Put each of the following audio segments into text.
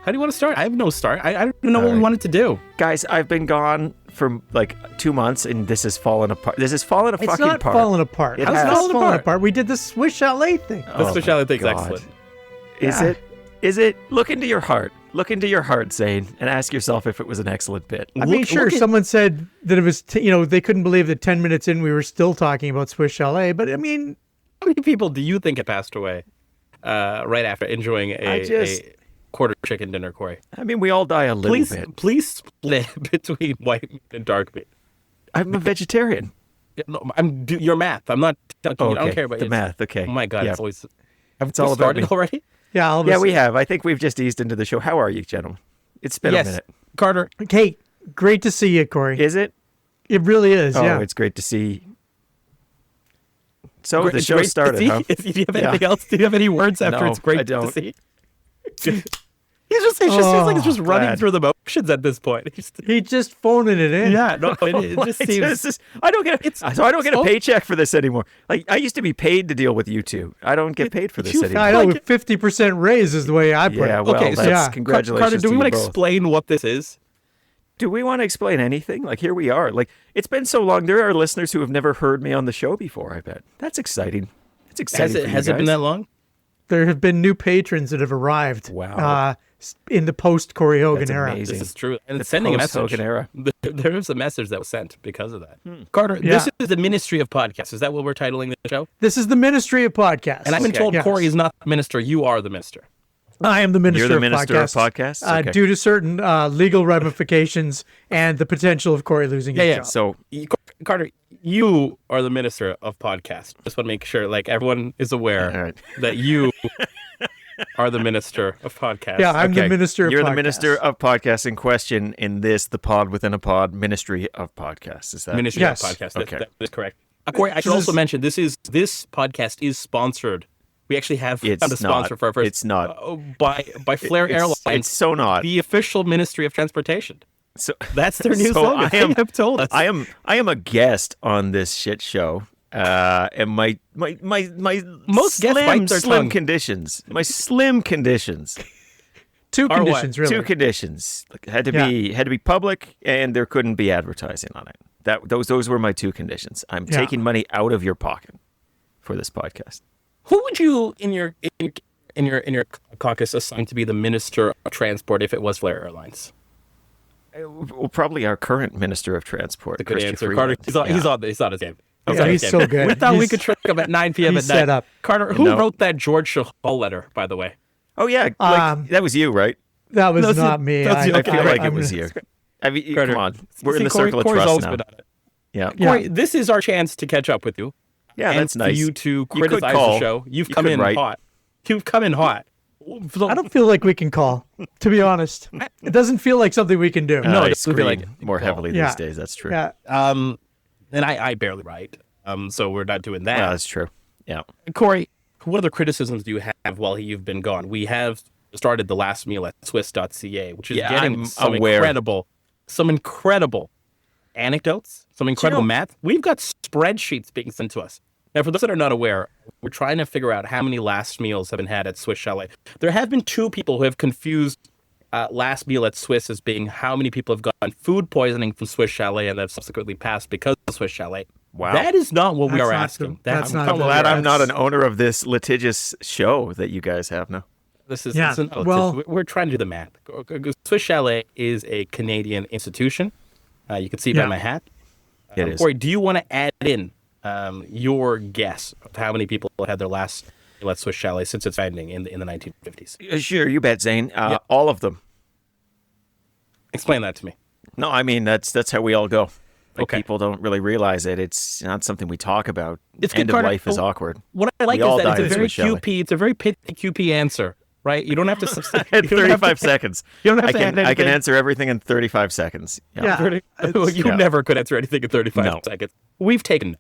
How do you want to start? I have no start. I don't even know what we wanted to do. Guys, I've been gone for like 2 months, and this has fallen apart. This has fallen apart. It's not falling apart. It How's has. it falling apart? We did the Swiss Chalet thing. The Swiss Chalet thing's God. excellent. Is it? Look into your heart. Look into your heart, Zain, and ask yourself if it was an excellent bit. I mean, sure, someone said that it was, they couldn't believe that 10 minutes in we were still talking about Swiss Chalet, but I mean... How many people do you think had passed away right after enjoying a quarter chicken dinner, Corey? I mean, we all die a little bit. Please split between white meat and dark meat. I'm a vegetarian. Your math. I'm not... I don't care about the math, okay. Oh my God, yeah. it's always... It's all about me. Already? Yeah, we have. I think we've just eased into the show. How are you, gentlemen? It's been a minute. Carter. Okay, great to see you, Corey. Is it? It really is, Oh, yeah. it's great to see. So the show started, huh? Do you have anything else? Do you have any words after No, it's great I don't. to see? It seems like it's just running glad. through the motions at this point. He's just phoning it in. Yeah, no, it just seems... I don't get a paycheck for this anymore. Like, I used to be paid to deal with you two. I don't get paid for this anymore. I know, 50% raise is the way I put it. Yeah, well, Okay, so congratulations Carter, do we to want you to both. explain what this is? Do we want to explain anything? Like, here we are. Like, it's been so long. There are listeners who have never heard me on the show before, I bet. That's exciting. It's exciting. Has it been that long? There have been new patrons that have arrived. Wow. In the post-Corey Hogan That's era. amazing. This is true. And The it's sending a message. post-Hogan era. There is a message that was sent because of that. Carter, this is the Ministry of Podcasts. Is that what we're titling the show? This is the Ministry of Podcasts. And I've been told Yes. Corey is not the minister. You are the minister. I am the Minister You're the of Minister Podcasts. of Podcasts? Okay. Due to certain legal ramifications and the potential of Corey losing his job. So, Carter, you are the minister of podcasts. Just want to make sure, like, everyone is aware All right. that you are the minister of podcasts. Yeah, I'm the Minister of You're Podcasts. the Minister of Podcasts in question in this, the pod within a pod, Ministry of Podcasts. Is that? Ministry Yes. of podcasts. Okay. That is correct. Corey, I should also mention this podcast is sponsored. We actually have found a sponsor for our first. It's not. By Flair Airlines. It's so not. The official Ministry of Transportation. So That's their new so slogan. They have told us. I am a guest on this shit show. And my Most guests bite their slim tongue. conditions. My slim conditions. Two Are what? conditions, really. Two conditions. Like, had to be public, and there couldn't be advertising on it. Those were my two conditions. I'm taking money out of your pocket for this podcast. Who would you in your caucus assign to be the Minister of Transport if it was Flair Airlines? Well, probably our current Minister of Transport, The good Christian answer. Freeman. Carter, he's on his game. Yeah, he's so good. We thought we He's- could trick him at 9 p.m. he's at night. set up. Carter, who No. wrote that George Chahal letter, by the way? Oh yeah, that was you, right? That was That's not it. me. That's I, the- I feel Okay, like it I'm was gonna- you. I mean, Carter, come on, we're in the Corey- circle of Corey's trust always now. been on it. Yeah, Corey, this is our chance to catch up with you. yeah, and that's nice. for you to You could criticize call. the show. You've You come could in write. hot. You've come in hot. I don't feel like we can call, to be honest. It doesn't feel like something we can do. No, I it doesn't feel like scream it. more heavily Yeah. these days. That's true. Yeah. And I barely write. So we're not doing that. Yeah, that's true. Yeah. Corey, what other criticisms do you have while you've been gone? We have started the last meal at Swiss.ca, which is getting I'm some aware. incredible anecdotes, some incredible know- math. We've got spreadsheets being sent to us. Now, for those that are not aware, we're trying to figure out how many last meals have been had at Swiss Chalet. There have been two people who have confused last meal at Swiss as being how many people have gotten food poisoning from Swiss Chalet and have subsequently passed because of Swiss Chalet. Wow. That is not what we That's are not asking. that's not I'm the- glad I'm not that's- an owner of this litigious show that you guys have now. This is, Yeah, this is- no, it's well- just- we're trying to do the math. Swiss Chalet is a Canadian institution. You can see by Yeah. my hat. It is. Corey, do you want to add in your guess of how many people had their last meal at Swiss Chalet since its founding in the 1950s? Sure, you bet, Zane. All of them. Explain that to me. No, I mean that's how we all go. Like, Okay. people don't really realize it. It's not something we talk about. It's good, End of Carter. life is Well, awkward. What I like We all is that die it's a at very Swiss Chalet. QP. It's a very pithy QP answer, right? You don't have to substitute. At 35 seconds. You don't have I to can add I can anything. answer everything in 35 seconds. Yeah. You Yeah. never could answer anything in 35 No. seconds. We've taken.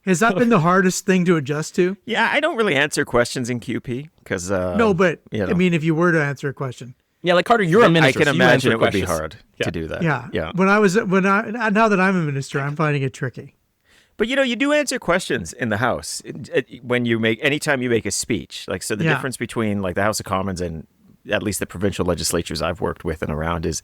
Has that been the hardest thing to adjust to? Yeah, I don't really answer questions in QP because No, but you know. I mean, if you were to answer a question. Yeah, like Carter, you're a I minister. can so you imagine answer it would be questions. hard Yeah. to do that. Yeah. Yeah. Now that I'm a minister, I'm finding it tricky. But you do answer questions in the House anytime you make a speech. Like, so the Yeah. difference between like the House of Commons and at least the provincial legislatures I've worked with and around, is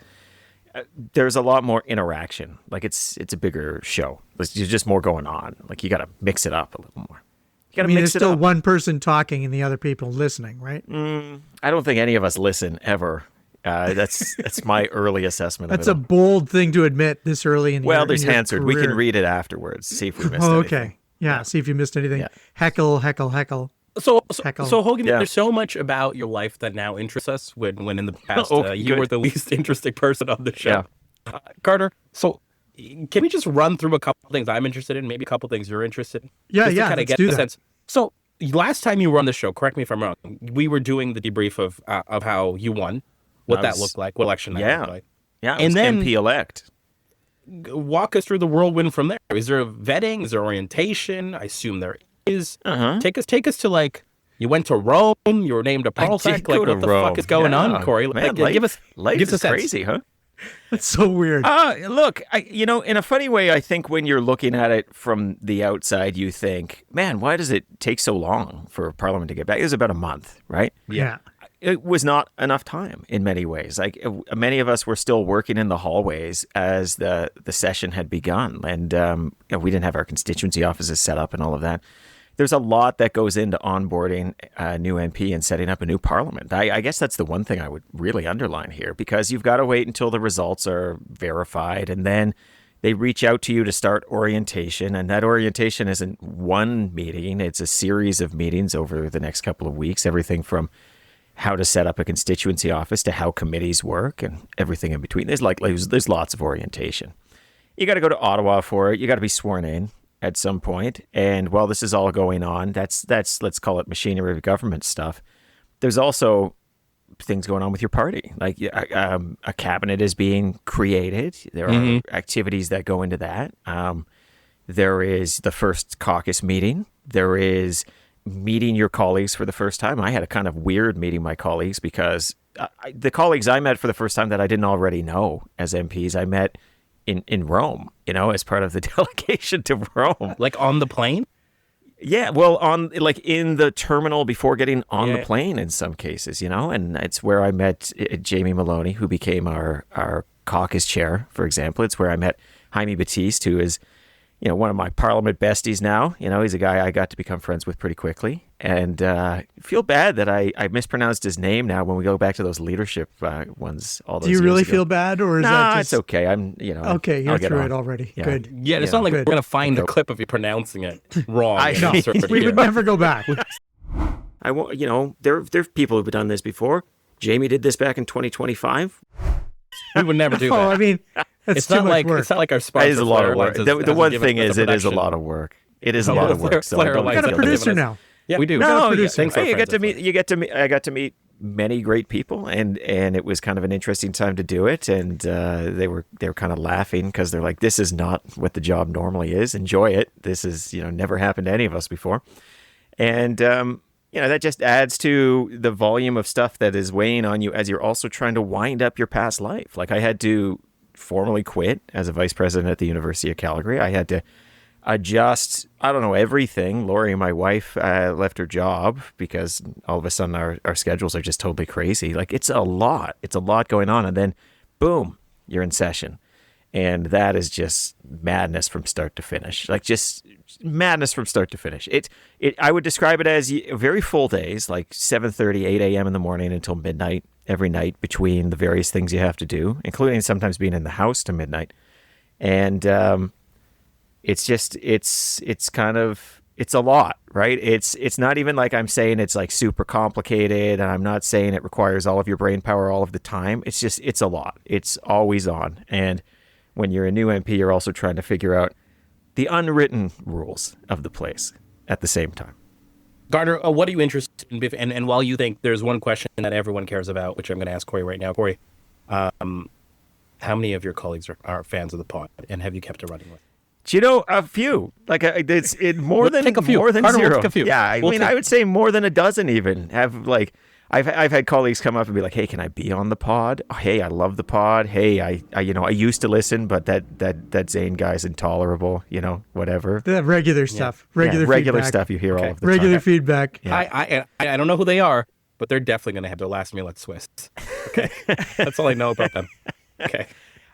there's a lot more interaction. Like it's a bigger show. There's just more going on. Like you got to mix it up a little more. You got to mix there's it still up. one person talking and the other people listening, right? I don't think any of us listen ever. That's my early assessment That's of a it. bold thing to admit this early in Well, there's in your Hansard. We can career. read it afterwards. See if we missed Oh, anything. okay. Yeah, see if you missed anything. Yeah. Heckle, heckle, heckle. So Heckle. Hogan, Yeah. there's so much about your life that now interests us when in the past you good. were the least interesting person on the show. Yeah. Carter, so can we just run through a couple things I'm interested in, maybe a couple things you're interested in? Yeah, just to yeah, kind of let's get do the that. sense. So last time you were on the show, correct me if I'm wrong, we were doing the debrief of how you won, what that looked like, what election that looked like. Yeah, And then- MP elect. Walk us through the whirlwind from there. Is there a vetting? Is there orientation? I assume there is. Take us to like you went to Rome. You were named a Protect. Like go to what the Rome. fuck is going on, Corey? Man, Like, give us life give us is a sense. crazy, huh? That's so weird. Look, in a funny way, I think when you're looking at it from the outside, you think, man, why does it take so long for Parliament to get back? It was about a month, right? Yeah. It was not enough time in many ways. Like many of us were still working in the hallways as the session had begun, and we didn't have our constituency offices set up and all of that. There's a lot that goes into onboarding a new MP and setting up a new parliament. I guess that's the one thing I would really underline here, because you've got to wait until the results are verified, and then they reach out to you to start orientation. And that orientation isn't one meeting. It's a series of meetings over the next couple of weeks, everything from how to set up a constituency office to how committees work and everything in between. There's lots of orientation. You got to go to Ottawa for it. You got to be sworn in at some point. And while this is all going on, that's let's call it machinery of government stuff. There's also things going on with your party. Like a cabinet is being created. There are activities that go into that. There is the first caucus meeting. There is meeting your colleagues for the first time. I had a kind of weird meeting my colleagues, because the colleagues I met for the first time that I didn't already know as MPs, I met in Rome, as part of the delegation to Rome. Like on the plane? Yeah, well, in the terminal before getting on the plane in some cases, and it's where I met Jamie Maloney, who became our caucus chair, for example. It's where I met Jaime Batiste, who is one of my Parliament besties now. He's a guy I got to become friends with pretty quickly. And feel bad that I mispronounced his name now when we go back to those leadership ones all those Do you years really ago. feel bad, or is that Nah, just... it's okay. Okay, you're I'll get through on. it already. Yeah. Good. Yeah, it's not like we're gonna find a clip of you pronouncing it wrong. We would never go back. I want, there's people who've done this before. Jamie did this back in 2025. We would never do that. Oh, I mean, that's it's too not much like work. it's not like our sponsor. It is a lot Flair of work. Airlines The hasn't one given thing us is, the it is a production. lot of work. It is a lot of work. So Flair I don't Airlines We got a hasn't given producer us- now. Yeah, we do. got a No, producer. Thanks, our you get friends to at meet. I got to meet many great people, and it was kind of an interesting time to do it. And they were kind of laughing, because they're like, "This is not what the job normally is. Enjoy it. This is never happened to any of us before." And that just adds to the volume of stuff that is weighing on you as you're also trying to wind up your past life. Like I had to formally quit as a vice president at the University of Calgary. I had to adjust, everything. Lori, my wife, left her job because all of a sudden our schedules are just totally crazy. Like it's a lot going on. And then boom, you're in session. And that is just madness from start to finish. Like just madness from start to finish. I would describe it as very full days, like 7:30, 8 a.m. in the morning until midnight every night, between the various things you have to do, including sometimes being in the house to midnight. And it's a lot, right? It's not even like I'm saying it's like super complicated, and I'm not saying it requires all of your brain power all of the time. It's a lot. It's always on. And when you're a new MP, you're also trying to figure out the unwritten rules of the place at the same time. Gardner, what are you interested in? And while you think there's one question that everyone cares about, which I'm going to ask Corey right now. Corey, how many of your colleagues are fans of the pod, and have you kept it running with? A few. Like it's more than take a few. more than Carter, we'll zero. take a few. Yeah, I would say more than a dozen even have like. I've had colleagues come up and be like, "Hey, can I be on the pod? Oh, hey, I love the pod. Hey, I used to listen, but that Zain guy's intolerable. Whatever." The regular stuff. Regular regular feedback. stuff you hear all of the Regular time. feedback. I don't know who they are, but they're definitely going to have their last meal at Swiss. Okay. That's all I know about them. Okay.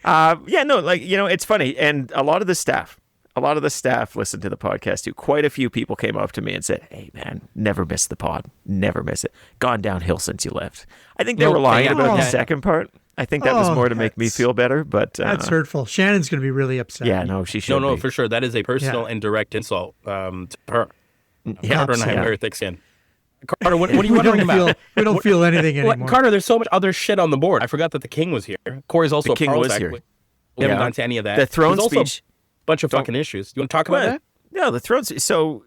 It's funny. And a lot of the staff listened to the podcast too. Quite a few people came up to me and said, "Hey man, never miss the pod. Never miss it. Gone downhill since you left." I think they were lying about the second part. I think that was more to make me feel better, but that's hurtful. Shannon's going to be really upset. Yeah, no, she should. No, for sure. That is a personal and direct insult to her. Carter and I have very thick skin. Carter, what are you wondering about? We don't feel anything anymore. Carter, there's so much other shit on the board. I forgot that the king was here. Corey's also the king was here. We haven't gone to any of that. The throne speech. A bunch of fucking issues. You want to talk about that? No, the throne. So,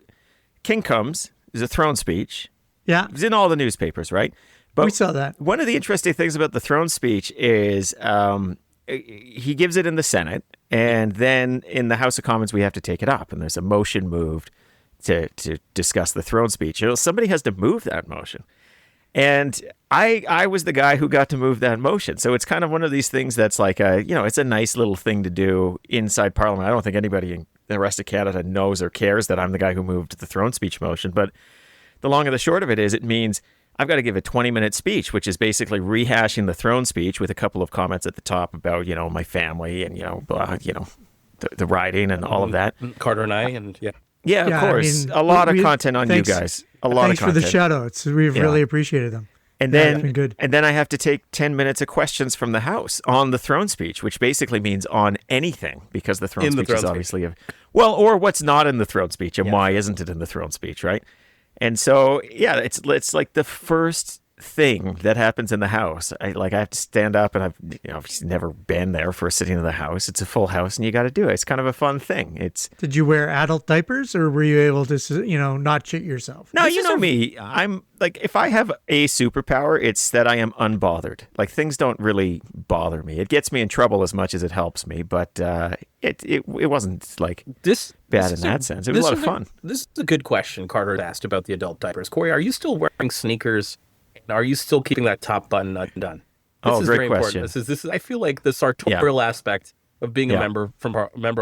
king comes. There's a throne speech. Yeah, it's in all the newspapers, right? But we saw that. One of the interesting things about the throne speech is he gives it in the Senate, and then in the House of Commons we have to take it up, and there's a motion moved to discuss the throne speech. Somebody has to move that motion. And I was the guy who got to move that motion. So it's kind of one of these things that's like, it's a nice little thing to do inside Parliament. I don't think anybody in the rest of Canada knows or cares that I'm the guy who moved the throne speech motion. But the long and the short of it is it means I've got to give a 20-minute speech, which is basically rehashing the throne speech with a couple of comments at the top about, my family and, the riding and all of that. Carter and I, and yeah. Yeah, of course. A lot of content on you guys. A lot of content. Thanks for the shout-outs. We've really appreciated them. And then, been good. And then I have to take 10 minutes of questions from the House on the throne speech, which basically means on anything, because the throne speech is obviously or what's not in the throne speech and why isn't it in the throne speech, right? And so, it's like the first thing that happens in the House. I have to stand up, and I've never been there for a sitting in the House. It's a full House, and you got to do it. It's kind of a fun thing. Did you wear adult diapers, or were you able to, not shit yourself? No, you know me. I'm like, if I have a superpower, it's that I am unbothered. Like, things don't really bother me. It gets me in trouble as much as it helps me, but it wasn't like bad in that sense. It was a lot of fun. This is a good question Carter asked about the adult diapers. Corey, are you still wearing sneakers? Are you still keeping that top button undone? This is great very question. Important. This is. I feel like the sartorial aspect of being a member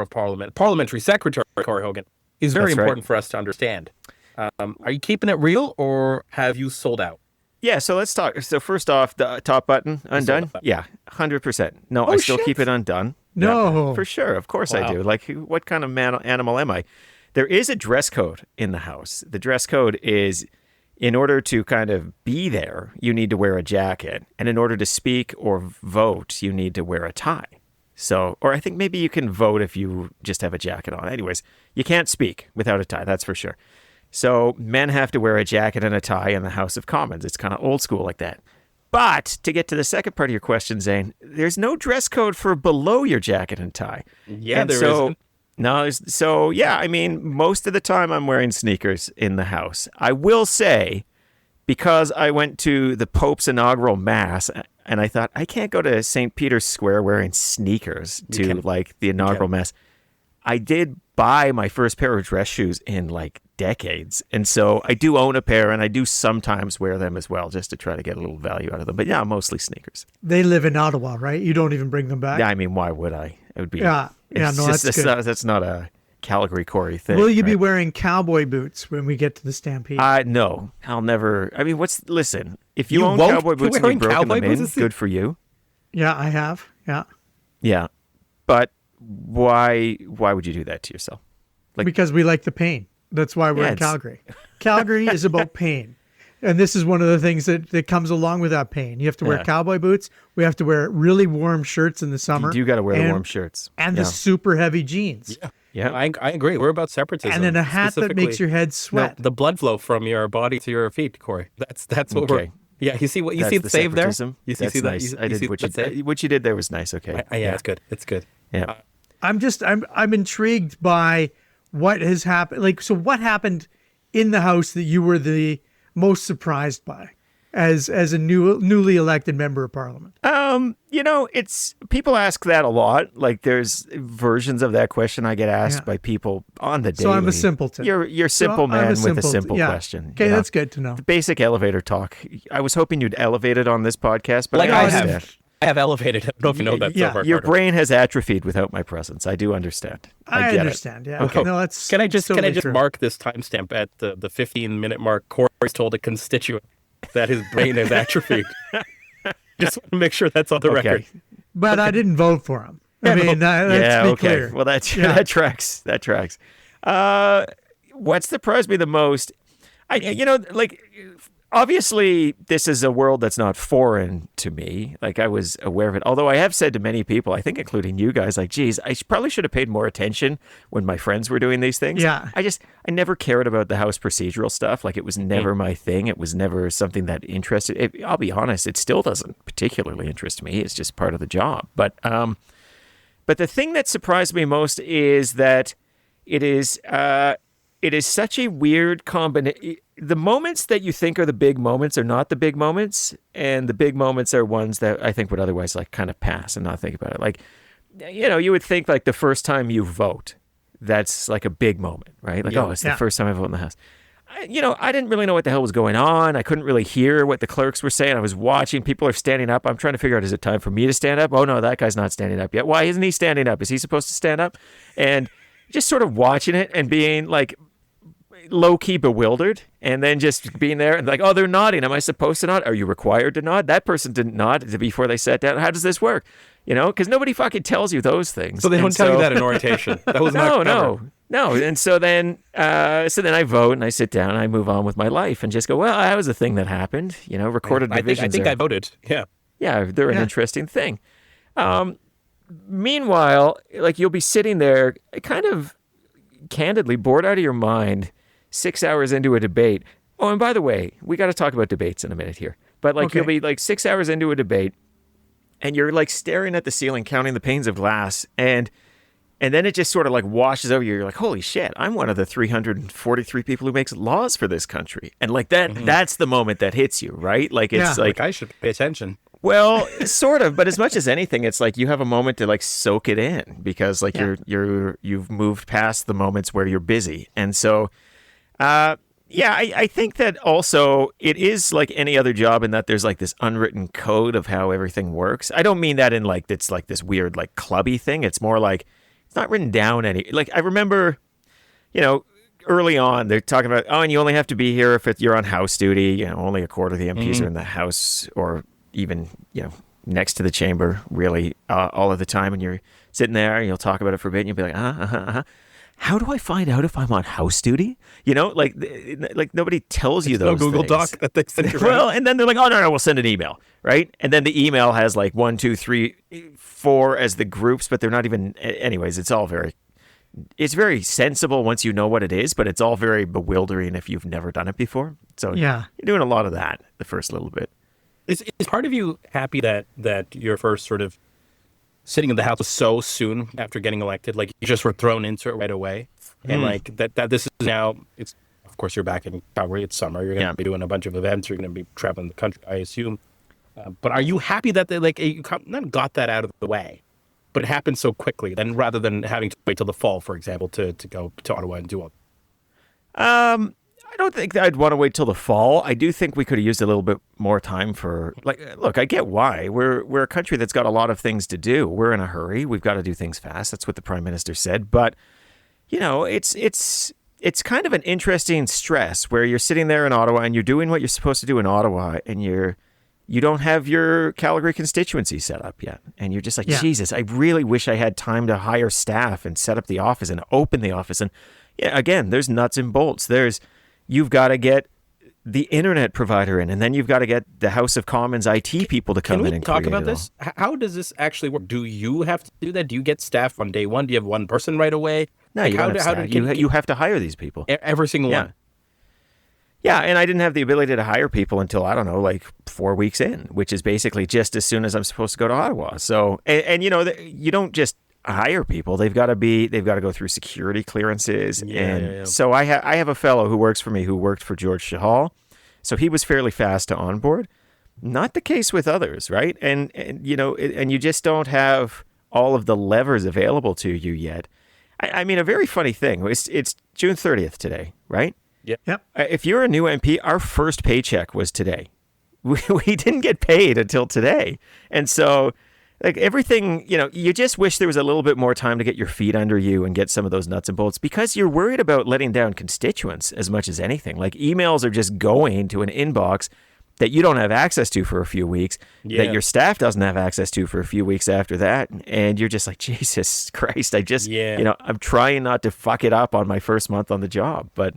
of Parliament, parliamentary secretary Corey Hogan, is very important for us to understand. Are you keeping it real, or have you sold out? Yeah, so let's talk. So first off, the top button undone. Yeah, 100%. No, I still keep it undone. No, yeah, for sure. Of course I do. Like, what kind of animal am I? There is a dress code in the House. The dress code is, in order to kind of be there, you need to wear a jacket. And in order to speak or vote, you need to wear a tie. So, or I think maybe you can vote if you just have a jacket on. Anyways, you can't speak without a tie, that's for sure. So men have to wear a jacket and a tie in the House of Commons. It's kind of old school like that. But to get to the second part of your question, Zain, there's no dress code for below your jacket and tie. Yeah, there isn't. No, I mean, most of the time I'm wearing sneakers in the House. I will say, because I went to the Pope's inaugural Mass, and I thought, I can't go to St. Peter's Square wearing sneakers to, the inaugural Mass. I did buy my first pair of dress shoes in, decades. And so I do own a pair, and I do sometimes wear them as well, just to try to get a little value out of them. But yeah, mostly sneakers. They live in Ottawa, right? You don't even bring them back? Yeah, I mean, why would I? It would be... Yeah, that's good. That's not a Calgary Corey thing. Will you be wearing cowboy boots when we get to the Stampede? No, I'll never. I mean, listen, if you own cowboy boots and you've broken them in, good for you. Yeah, I have. Yeah. Yeah. But why would you do that to yourself? Because we like the pain. That's why we're in Calgary. Calgary is about pain. And this is one of the things that comes along with that pain. You have to wear cowboy boots. We have to wear really warm shirts in the summer. You do got to wear the warm shirts. And the super heavy jeans. Yeah. I agree. We're about separatism. And then a hat that makes your head sweat. No, the blood flow from your body to your feet, Corey. That's what we're... Yeah, you see the save there? You see that? Nice. I did what you did there was nice, okay. Yeah, it's good. It's good. Yeah. I'm intrigued by what has happened. So what happened in the House that you were the most surprised by as a newly elected member of Parliament? It's people ask that a lot. There's versions of that question I get asked by people on the daily. So I'm a simpleton. You're simple man with a simple question. Okay, that's good to know. The basic elevator talk. I was hoping you'd elevate it on this podcast, but I have elevated it. I don't know if you know that. Yeah. So far, your brain has atrophied without my presence. I do understand. I understand. Yeah. Okay. No, that's can I just totally true. mark this timestamp at the 15-minute mark? Corey's told a constituent that his brain is atrophied. Just want to make sure that's on the record. But I didn't vote for him. I mean, let's be clear. Well, that tracks. That tracks. What surprised me the most, obviously, this is a world that's not foreign to me. Like, I was aware of it. Although I have said to many people, I think including you guys, like, geez, I probably should have paid more attention when my friends were doing these things. Yeah. I never cared about the House procedural stuff. Like, it was never my thing. It was never something that interested. I'll be honest, it still doesn't particularly interest me. It's just part of the job. But the thing that surprised me most is that it is such a weird combination. The moments that you think are the big moments are not the big moments, and the big moments are ones that I think would otherwise like kind of pass and not think about it. Like, you would think like the first time you vote, that's like a big moment, right? Like, it's the first time I vote in the House. I didn't really know what the hell was going on. I couldn't really hear what the clerks were saying. I was watching. People are standing up. I'm trying to figure out, is it time for me to stand up? Oh, no, that guy's not standing up yet. Why isn't he standing up? Is he supposed to stand up? And just sort of watching it and being like low-key bewildered, and then just being there and like, oh, they're nodding. Am I supposed to nod? Are you required to nod? That person didn't nod before they sat down. How does this work? Because nobody fucking tells you those things. So they don't tell you that in orientation. That was no. And so then I vote and I sit down and I move on with my life and just go, well, that was a thing that happened. Recorded divisions. I think I voted. Yeah. Yeah, they're an interesting thing. Meanwhile, like, you'll be sitting there kind of candidly bored out of your mind 6 hours into a debate. Oh, and by the way, we got to talk about debates in a minute here. But you'll be like 6 hours into a debate and you're like staring at the ceiling, counting the panes of glass, and then it just sort of like washes over you. You're like, holy shit, I'm one of the 343 people who makes laws for this country. And like that's the moment that hits you, right? Like, it's like I should pay attention. Well, sort of, but as much as anything, it's like you have a moment to like soak it in, because like you've moved past the moments where you're busy. And so I think that also it is like any other job in that there's like this unwritten code of how everything works. I don't mean that in like it's like this weird like clubby thing. It's more like it's not written down like I remember, early on they're talking about, and you only have to be here if you're on House duty. Only a quarter of the MPs are in the House, or even next to the chamber really all of the time. And you're sitting there and you'll talk about it for a bit and you'll be like, how do I find out if I'm on House duty? Like nobody tells you those. No Google things. Doc that they send you. Well, and then they're like, oh no, we'll send an email, right? And then the email has like 1, 2, 3, 4 as the groups, but they're not even. Anyways, it's very sensible once you know what it is, but it's all very bewildering if you've never done it before. So you're doing a lot of that the first little bit. Is part of you happy that your first sort of sitting in the House was so soon after getting elected? Like, you just were thrown into it right away, and like that this is now. It's, of course, you're back in Calgary. It's summer. You're going to be doing a bunch of events. You're going to be traveling the country, I assume. But are you happy that they not got that out of the way, but it happened so quickly? Then rather than having to wait till the fall, for example, to go to Ottawa and do all. I don't think that I'd want to wait till the fall. I do think we could have used a little bit more time for, look, I get why. We're a country that's got a lot of things to do. We're in a hurry. We've got to do things fast. That's what the Prime Minister said. But, it's kind of an interesting stress where you're sitting there in Ottawa and you're doing what you're supposed to do in Ottawa, and you don't have your Calgary constituency set up yet. And you're just like, Jesus, I really wish I had time to hire staff and set up the office and open the office. And again, there's nuts and bolts. You've got to get the internet provider in, and then you've got to get the House of Commons IT people to come in and talk about this. How does this actually work? Do you have to do that? Do you get staff on day one? Do you have one person right away? No, you don't have staff. You have to hire these people. Every single one. Yeah, and I didn't have the ability to hire people until, I don't know, like 4 weeks in, which is basically just as soon as I'm supposed to go to Ottawa. So, and you don't just hire people. They've got to go through security clearances. So I have a fellow who works for me who worked for George Shahal. So he was fairly fast to onboard. Not the case with others, right? And you just don't have all of the levers available to you yet. I mean, a very funny thing. It's June 30th today, right? Yep. If you're a new MP, our first paycheck was today. We didn't get paid until today. And so, like, everything, you just wish there was a little bit more time to get your feet under you and get some of those nuts and bolts, because you're worried about letting down constituents as much as anything. Like, emails are just going to an inbox that you don't have access to for a few weeks, that your staff doesn't have access to for a few weeks after that. And you're just like, Jesus Christ, I'm trying not to fuck it up on my first month on the job. But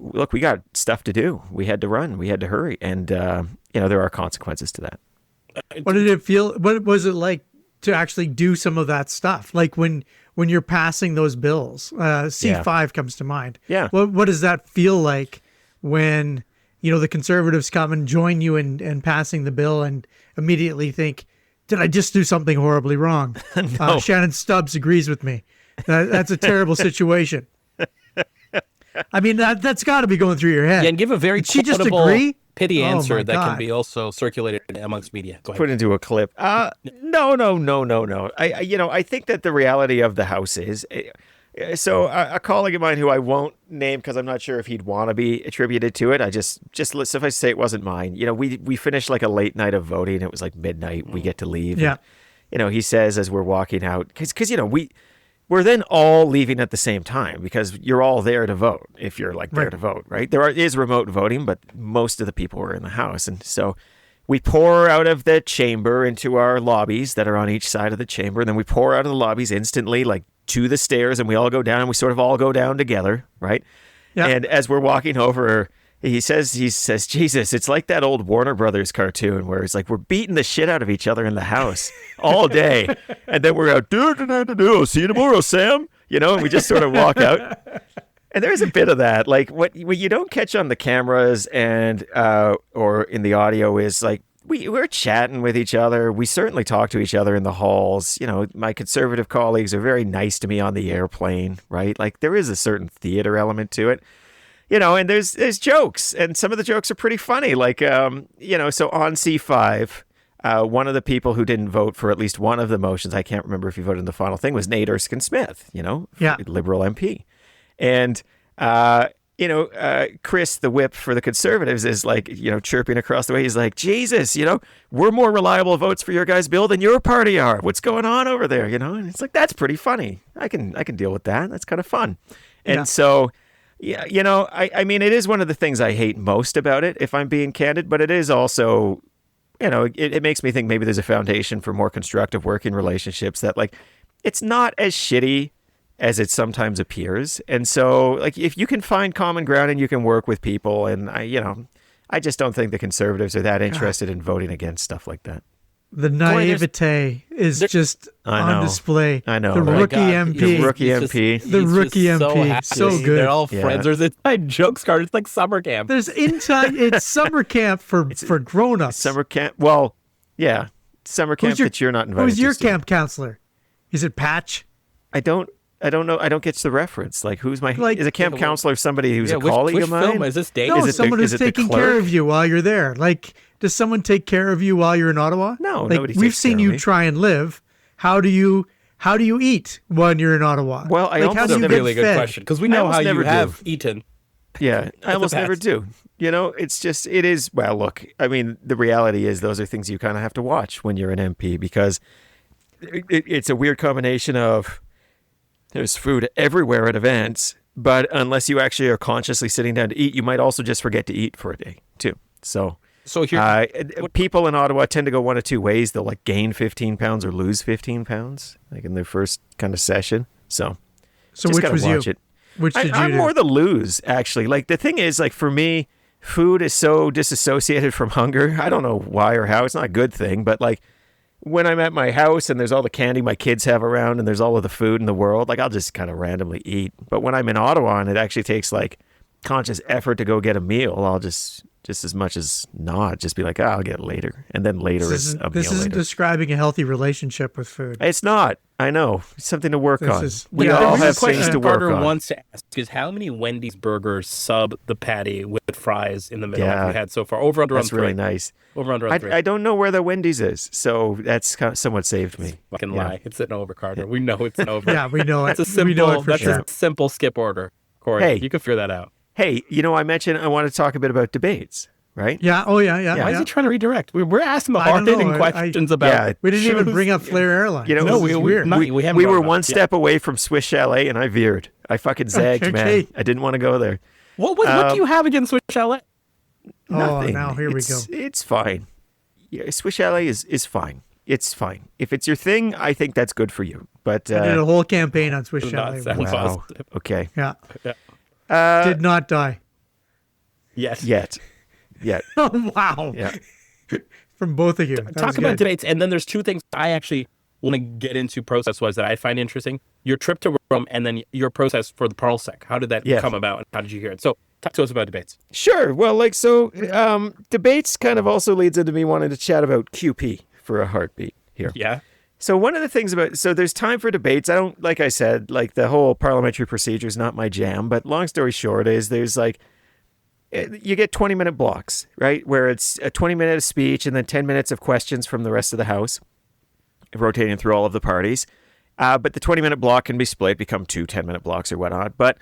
look, we got stuff to do. We had to run. We had to hurry. And, there are consequences to that. What did it feel? What was it like to actually do some of that stuff? Like when you're passing those bills, C5 comes to mind. Yeah. What does that feel like when, the Conservatives come and join you in passing the bill and immediately think, did I just do something horribly wrong? No. Shannon Stubbs agrees with me. That's a terrible situation. I mean, that's got to be going through your head. Yeah, and give a very Did she just quotable, agree? pitty answer my that God. can be also circulated amongst media. Go ahead. Put into a clip. No. I think that the reality of the House is, so a colleague of mine who I won't name because I'm not sure if he'd want to be attributed to it. I just suffice to say it wasn't mine. We finished like a late night of voting. It was like midnight. We get to leave. Yeah. And, he says as we're walking out, because we're then all leaving at the same time because you're all there to vote if you're like there to vote, right? There is remote voting, but most of the people were in the House. And so we pour out of the chamber into our lobbies that are on each side of the chamber. And then we pour out of the lobbies instantly, like to the stairs, and we all go down and we sort of all go down together, right? Yeah. And as we're walking over, he says, Jesus, it's like that old Warner Brothers cartoon where it's like we're beating the shit out of each other in the House all day. And then we're out, see you tomorrow, Sam. And we just sort of walk out. And there's a bit of that. Like what you don't catch on the cameras and or in the audio is like we're chatting with each other. We certainly talk to each other in the halls. My Conservative colleagues are very nice to me on the airplane, right? Like there is a certain theater element to it. And there's jokes, and some of the jokes are pretty funny. Like, so on C5, one of the people who didn't vote for at least one of the motions, I can't remember if he voted in the final thing, was Nate Erskine-Smith, Liberal MP. And, Chris, the whip for the Conservatives, is like, chirping across the way. He's like, Jesus, we're more reliable votes for your guys' bill than your party are. What's going on over there? And it's like, that's pretty funny. I can deal with that. That's kind of fun. And so... Yeah, I mean, it is one of the things I hate most about it, if I'm being candid, but it is also, it makes me think maybe there's a foundation for more constructive working relationships that, like, it's not as shitty as it sometimes appears. And so, like, if you can find common ground and you can work with people, and I just don't think the Conservatives are that interested in voting against stuff like that. The naivete is just on display. I know. The right? rookie MP. The rookie MP. The rookie MP. So good. They're all friends. There's inside jokes card. It's like summer camp. There's inside. It's summer camp for grown-ups. Summer camp. Well, yeah. Summer camp that you're not invited to. Who's your camp counselor? Is it Patch? I don't know. I don't get the reference. Like, who's my... is a camp counselor somebody who's a colleague of mine? Film? Is this date? No, someone who's taking care of you while you're there. Like, does someone take care of you while you're in Ottawa? No, like, nobody takes we've seen care of you me. try and live. How do you eat when you're in Ottawa? Well, that's a really good question because we know how you have eaten. Yeah, I almost never do. It's just, it is, well, look, I mean, the reality is those are things you kind of have to watch when you're an MP because it's a weird combination of there's food everywhere at events, but unless you actually are consciously sitting down to eat, you might also just forget to eat for a day too. So here, people in Ottawa tend to go one of two ways. They'll like gain 15 pounds or lose 15 pounds, like in their first kind of session. So which was you? Which did you I'm do? more the lose, actually. Like the thing is, like for me, food is so disassociated from hunger. I don't know why or how. It's not a good thing, but like when I'm at my house and there's all the candy my kids have around and there's all of the food in the world, like I'll just kind of randomly eat. But when I'm in Ottawa and it actually takes like conscious effort to go get a meal, I'll just as much as not, just be like, I'll get it later. And then later is a meal later. This isn't describing a healthy relationship with food. It's not. I know. It's something to work on. We all have things to work Carter on. wants to ask is how many Wendy's burgers sub the patty with fries in the middle have we had so far? Over under on 3. That's really nice. Over under on 3. I don't know where the Wendy's is, so that's kind of somewhat saved me. Fucking lie. It's an over, Carter. We know it's an over. Yeah, we know it. That's a simple, a simple skip order. Corey, hey, you can figure that out. Hey, I mentioned I want to talk a bit about debates. Right? Yeah. Oh, yeah. Why is he trying to redirect? We're asking the hard-hitting questions about. Yeah, we didn't even bring up Flair Airlines. No, we were one step away from Swiss Chalet, and I veered. I fucking zagged, man. I didn't want to go there. What do you have against Swiss Chalet? Nothing. now here we go. It's fine. Yeah, Swiss Chalet is fine. It's fine. If it's your thing, I think that's good for you. But I did a whole campaign on Swiss Does not Chalet. sound wow. positive. Okay. Yeah. Yeah. Did not die. Yes. Yet. Oh, wow. Yeah. From both of you. That Talk was about good. debates, and then there's two things I actually want to get into process-wise that I find interesting. Your trip to Rome, and then your process for the Parlsec. How did that Yes. come about, and how did you hear it? So talk to us about debates. Sure. Well, debates kind of also leads into me wanting to chat about QP for a heartbeat here. Yeah. So one of the things there's time for debates. I don't, like I said, like the whole parliamentary procedure is not my jam, but long story short is there's you get 20-minute blocks, right? Where it's a 20-minute speech and then 10 minutes of questions from the rest of the House, rotating through all of the parties. But the 20-minute block can be split, become 2 10-minute blocks or whatnot. But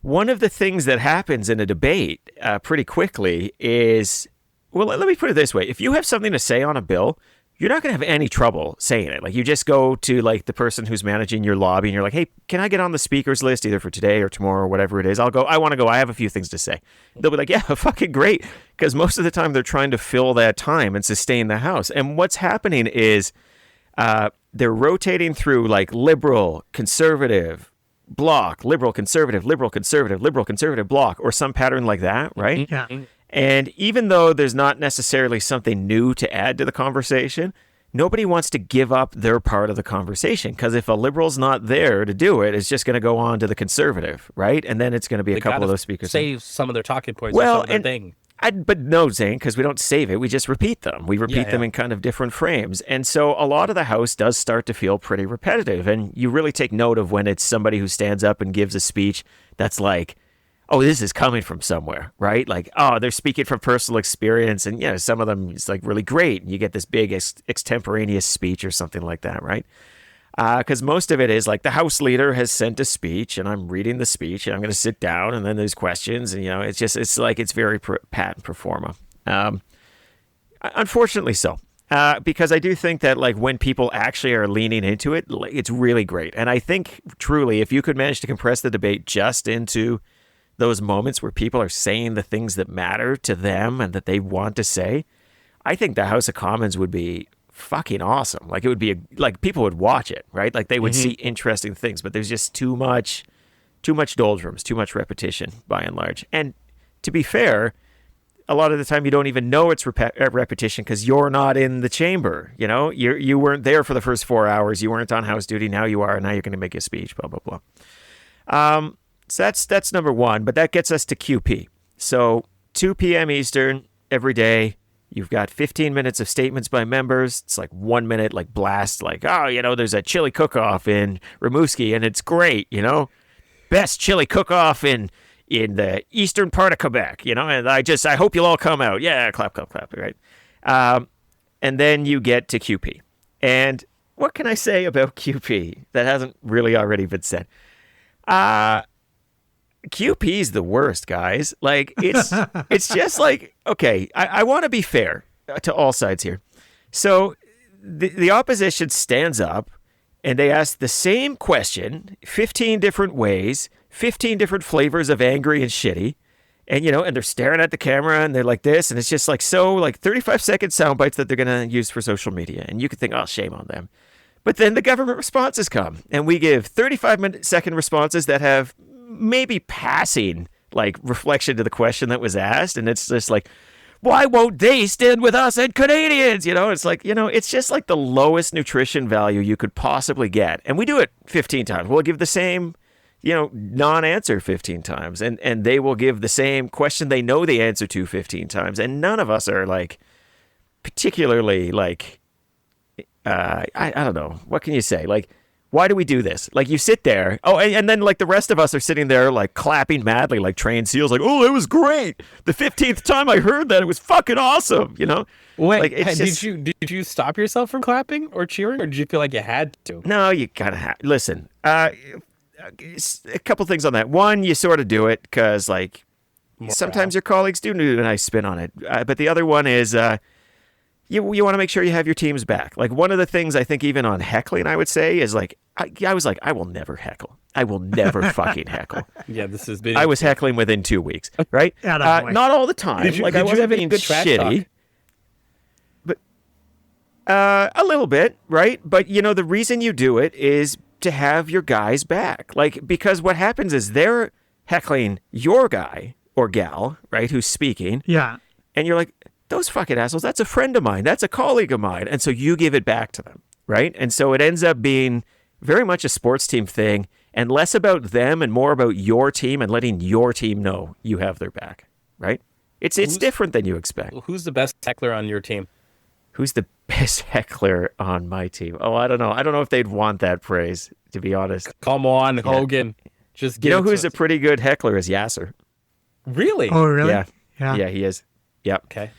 one of the things that happens in a debate pretty quickly is, well, let me put it this way. If you have something to say on a bill, you're not going to have any trouble saying it. Like, you just go to like the person who's managing your lobby and you're like, hey, can I get on the speakers list either for today or tomorrow or whatever it is? I want to go. I have a few things to say. They'll be like, yeah, fucking great. Because most of the time they're trying to fill that time and sustain the House. And what's happening is they're rotating through like liberal, conservative, block, liberal, conservative, liberal, conservative, liberal, conservative, block, or some pattern like that, right? Yeah. And even though there's not necessarily something new to add to the conversation, nobody wants to give up their part of the conversation, because if a liberal's not there to do it, it's just going to go on to the conservative, right? And then it's going to be a couple of those speakers. Save some of their talking points. Well, or some of their and thing. But no, Zain, because we don't save it. We just repeat them. We repeat them in kind of different frames. And so a lot of the House does start to feel pretty repetitive. And you really take note of when it's somebody who stands up and gives a speech that's like, oh, this is coming from somewhere, right? Like, oh, they're speaking from personal experience. And, yeah, some of them is like really great. And you get this big extemporaneous speech or something like that, right? Because most of it is like the House leader has sent a speech and I'm reading the speech and I'm going to sit down and then there's questions. And, it's very pat and pro forma. Unfortunately so. Because I do think that like when people actually are leaning into it, it's really great. And I think truly, if you could manage to compress the debate just into those moments where people are saying the things that matter to them and that they want to say, I think the House of Commons would be fucking awesome. Like, it would be like people would watch it, right? Like, they would see interesting things, but there's just too much doldrums, too much repetition by and large. And to be fair, a lot of the time you don't even know it's repetition because you're not in the chamber. You know, you weren't there for the first 4 hours. You weren't on House duty. Now you are. Now you're going to make a speech. Blah blah blah. So that's number one. But that gets us to QP. So 2 p.m. Eastern every day. You've got 15 minutes of statements by members. It's like 1 minute like blast, like, oh, there's a chili cook-off in Rimouski and it's great. Best chili cook-off in the eastern part of Quebec, and I hope you'll all come out. Yeah, clap, clap, clap, right? And then you get to QP. And what can I say about QP that hasn't really already been said? QP's the worst, guys. Like, it's just like, okay, I want to be fair to all sides here. So the opposition stands up and they ask the same question 15 different ways, 15 different flavors of angry and shitty. And, and they're staring at the camera and they're like this. And it's just like, 35-second sound bites that they're going to use for social media. And you could think, oh, shame on them. But then the government responses come and we give 35-second responses that have maybe passing like reflection to the question that was asked. And it's just like, why won't they stand with us and Canadians? It's like, it's just like the lowest nutrition value you could possibly get. And we do it 15 times. We'll give the same, non-answer 15 times. And they will give the same question they know the answer to 15 times. And none of us are like particularly like, I don't know. What can you say? Like, why do we do this? Like, you sit there. Oh, and then like the rest of us are sitting there like clapping madly like trained seals. Like, oh, it was great. The 15th time I heard that, it was fucking awesome. Wait, like, it's did you stop yourself from clapping or cheering, or did you feel like you had to? No, you kind of have. Listen, a couple things on that. One, you sort of do it because like sometimes your colleagues do a nice spin on it. But the other one is you want to make sure you have your team's back. Like one of the things I think even on heckling, I would say is like, I was like, I will never heckle. I will never fucking heckle. Yeah, this has been. I was heckling within 2 weeks, right? Not all the time. Did you have any good trash talk? But a little bit, right? But the reason you do it is to have your guys back. Like, because what happens is they're heckling your guy or gal, right, who's speaking. Yeah. And you're like, those fucking assholes, that's a friend of mine. That's a colleague of mine. And so you give it back to them, right? And so it ends up being very much a sports team thing and less about them and more about your team and letting your team know you have their back, right? It's different than you expect. Who's the best heckler on your team? Who's the best heckler on my team? Oh, I don't know. I don't know if they'd want that praise, to be honest. Come on, Hogan. Just give who's a pretty good heckler is Yasser. Really? Oh, really? Yeah. Yeah, he is. Yep. Okay,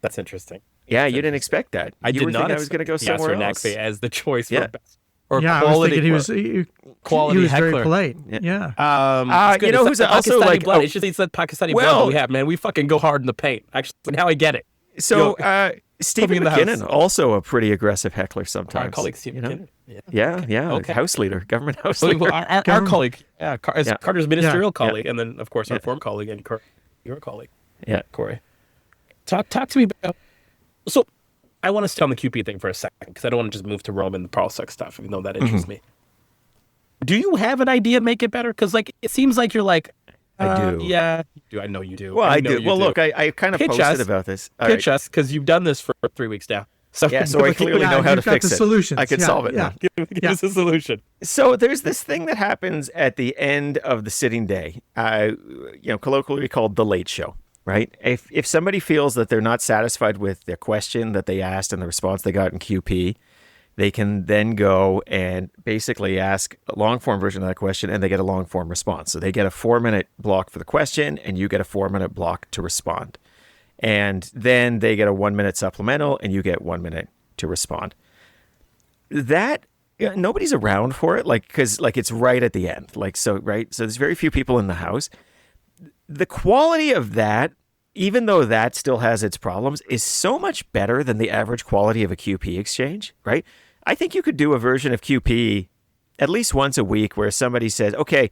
that's interesting. Yeah, you didn't expect that. I did not. I was going to go somewhere else. As the choice for best or quality. I was thinking quality he was heckler. very polite. Yeah. Who's also Pakistani like blood. It's just that Pakistani blood that we have, man. We fucking go hard in the paint. Actually, now I get it. So Stephen McKinnon, also a pretty aggressive heckler sometimes. Our colleague Stephen McKinnon. Yeah. Okay. House leader, government house leader. Our colleague, Carter's ministerial colleague, and then of course our former colleague and your colleague, Corey. Talk to me about. So, I want to stay on the QP thing for a second because I don't want to just move to Rome and the Parlsec stuff, even though that interests me. Do you have an idea to make it better? Because it seems like you're like. I do. Yeah, I know you do. Well, I do. Well, look, I kind of posted about this. Pitch us because you've done this for 3 weeks now. So I clearly know how to fix it. Solutions. I can solve it now. Give us a solution. So there's this thing that happens at the end of the sitting day, colloquially called the late show, right? If somebody feels that they're not satisfied with the question that they asked and the response they got in QP, they can then go and basically ask a long form version of that question and they get a long form response. So they get a 4-minute block for the question and you get a 4-minute block to respond. And then they get a 1-minute supplemental and you get 1 minute to respond. That nobody's around for it, because it's right at the end. So there's very few people in the house. The quality of that, even though that still has its problems, is so much better than the average quality of a QP exchange, right? I think you could do a version of QP at least once a week where somebody says, okay,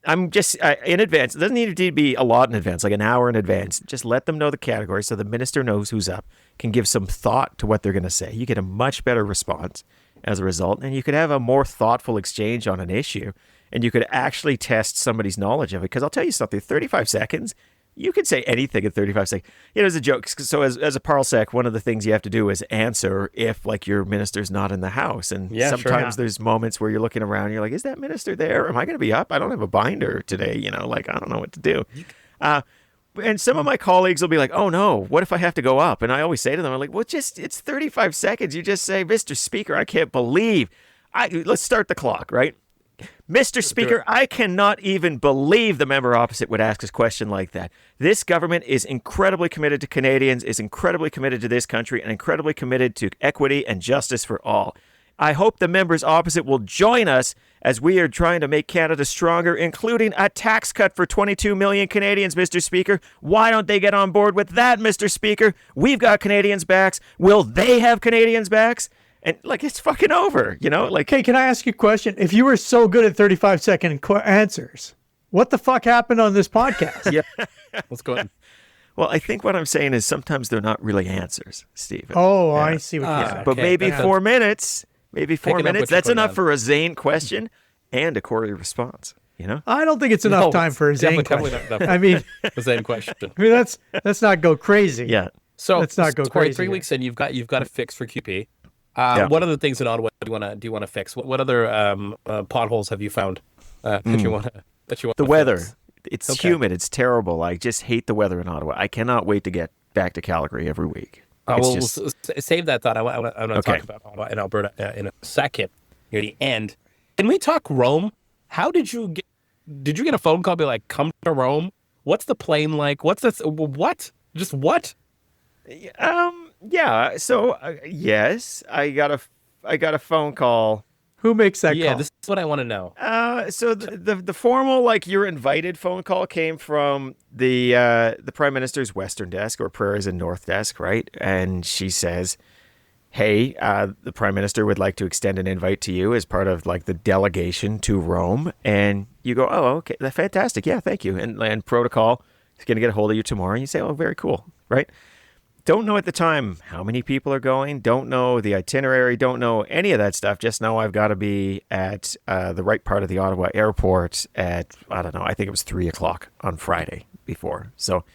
I'm just in advance. It doesn't need to be a lot in advance, like an hour in advance. Just let them know the category so the minister knows who's up, can give some thought to what they're going to say. You get a much better response as a result, and you could have a more thoughtful exchange on an issue, and you could actually test somebody's knowledge of it. Because I'll tell you something, 35 seconds, you could say anything in 35 seconds. As a joke. So as a Parlsec, one of the things you have to do is answer if your minister's not in the house. And sometimes there's moments where you're looking around and you're like, is that minister there? Am I going to be up? I don't have a binder today. I don't know what to do. And some of my colleagues will be like, oh no, what if I have to go up? And I always say to them, I'm like, well, it's 35 seconds. You just say, Mr. Speaker, I can't believe. Let's start the clock, right? Mr. Speaker, I cannot even believe the member opposite would ask a question like that. This government is incredibly committed to Canadians, is incredibly committed to this country, and incredibly committed to equity and justice for all. I hope the members opposite will join us as we are trying to make Canada stronger, including a tax cut for 22 million Canadians, Mr. Speaker. Why don't they get on board with that, Mr. Speaker? We've got Canadians' backs. Will they have Canadians' backs? And it's fucking over, Hey, can I ask you a question? If you were so good at 35-second answers, what the fuck happened on this podcast? Yeah. Let's go ahead. Well, I think what I'm saying is sometimes they're not really answers, Stephen. Oh, yeah. I see what you're saying. But maybe 4 minutes. Maybe 4 minutes. That's enough for a Zain question and a Corey response. I don't think it's enough time for a Zain question. I mean, the Zain question. I mean, let's not go crazy. Yeah. So let's not go Corey, crazy. 3 weeks in, you've got a fix for QP. What other things in Ottawa do you want to fix? What other potholes have you found that you want to the weather? Fix? It's humid. It's terrible. I just hate the weather in Ottawa. I cannot wait to get back to Calgary every week. We'll save that thought. I want to talk about Ottawa and Alberta in a second near the end. Can we talk Rome? How did you get? Did you get a phone call? Be like, come to Rome. What's the plane like? What's this? What? Just what? Yeah. So yes, I got a phone call Who makes that Yeah, call? this is what I want to know. So the formal like you're invited phone call came from the Prime Minister's Western desk or Prairies and North desk, right? And she says, "Hey, the Prime Minister would like to extend an invite to you as part of like the delegation to Rome." And you go, "Oh, okay, that's fantastic. Yeah, thank you." And protocol is going to get a hold of you tomorrow. And you say, "Oh, very cool," right? Don't know at the time how many people are going. Don't know the itinerary. Don't know any of that stuff. Just know I've got to be at the right part of the Ottawa airport at, I don't know, I think it was 3:00 on Friday before. So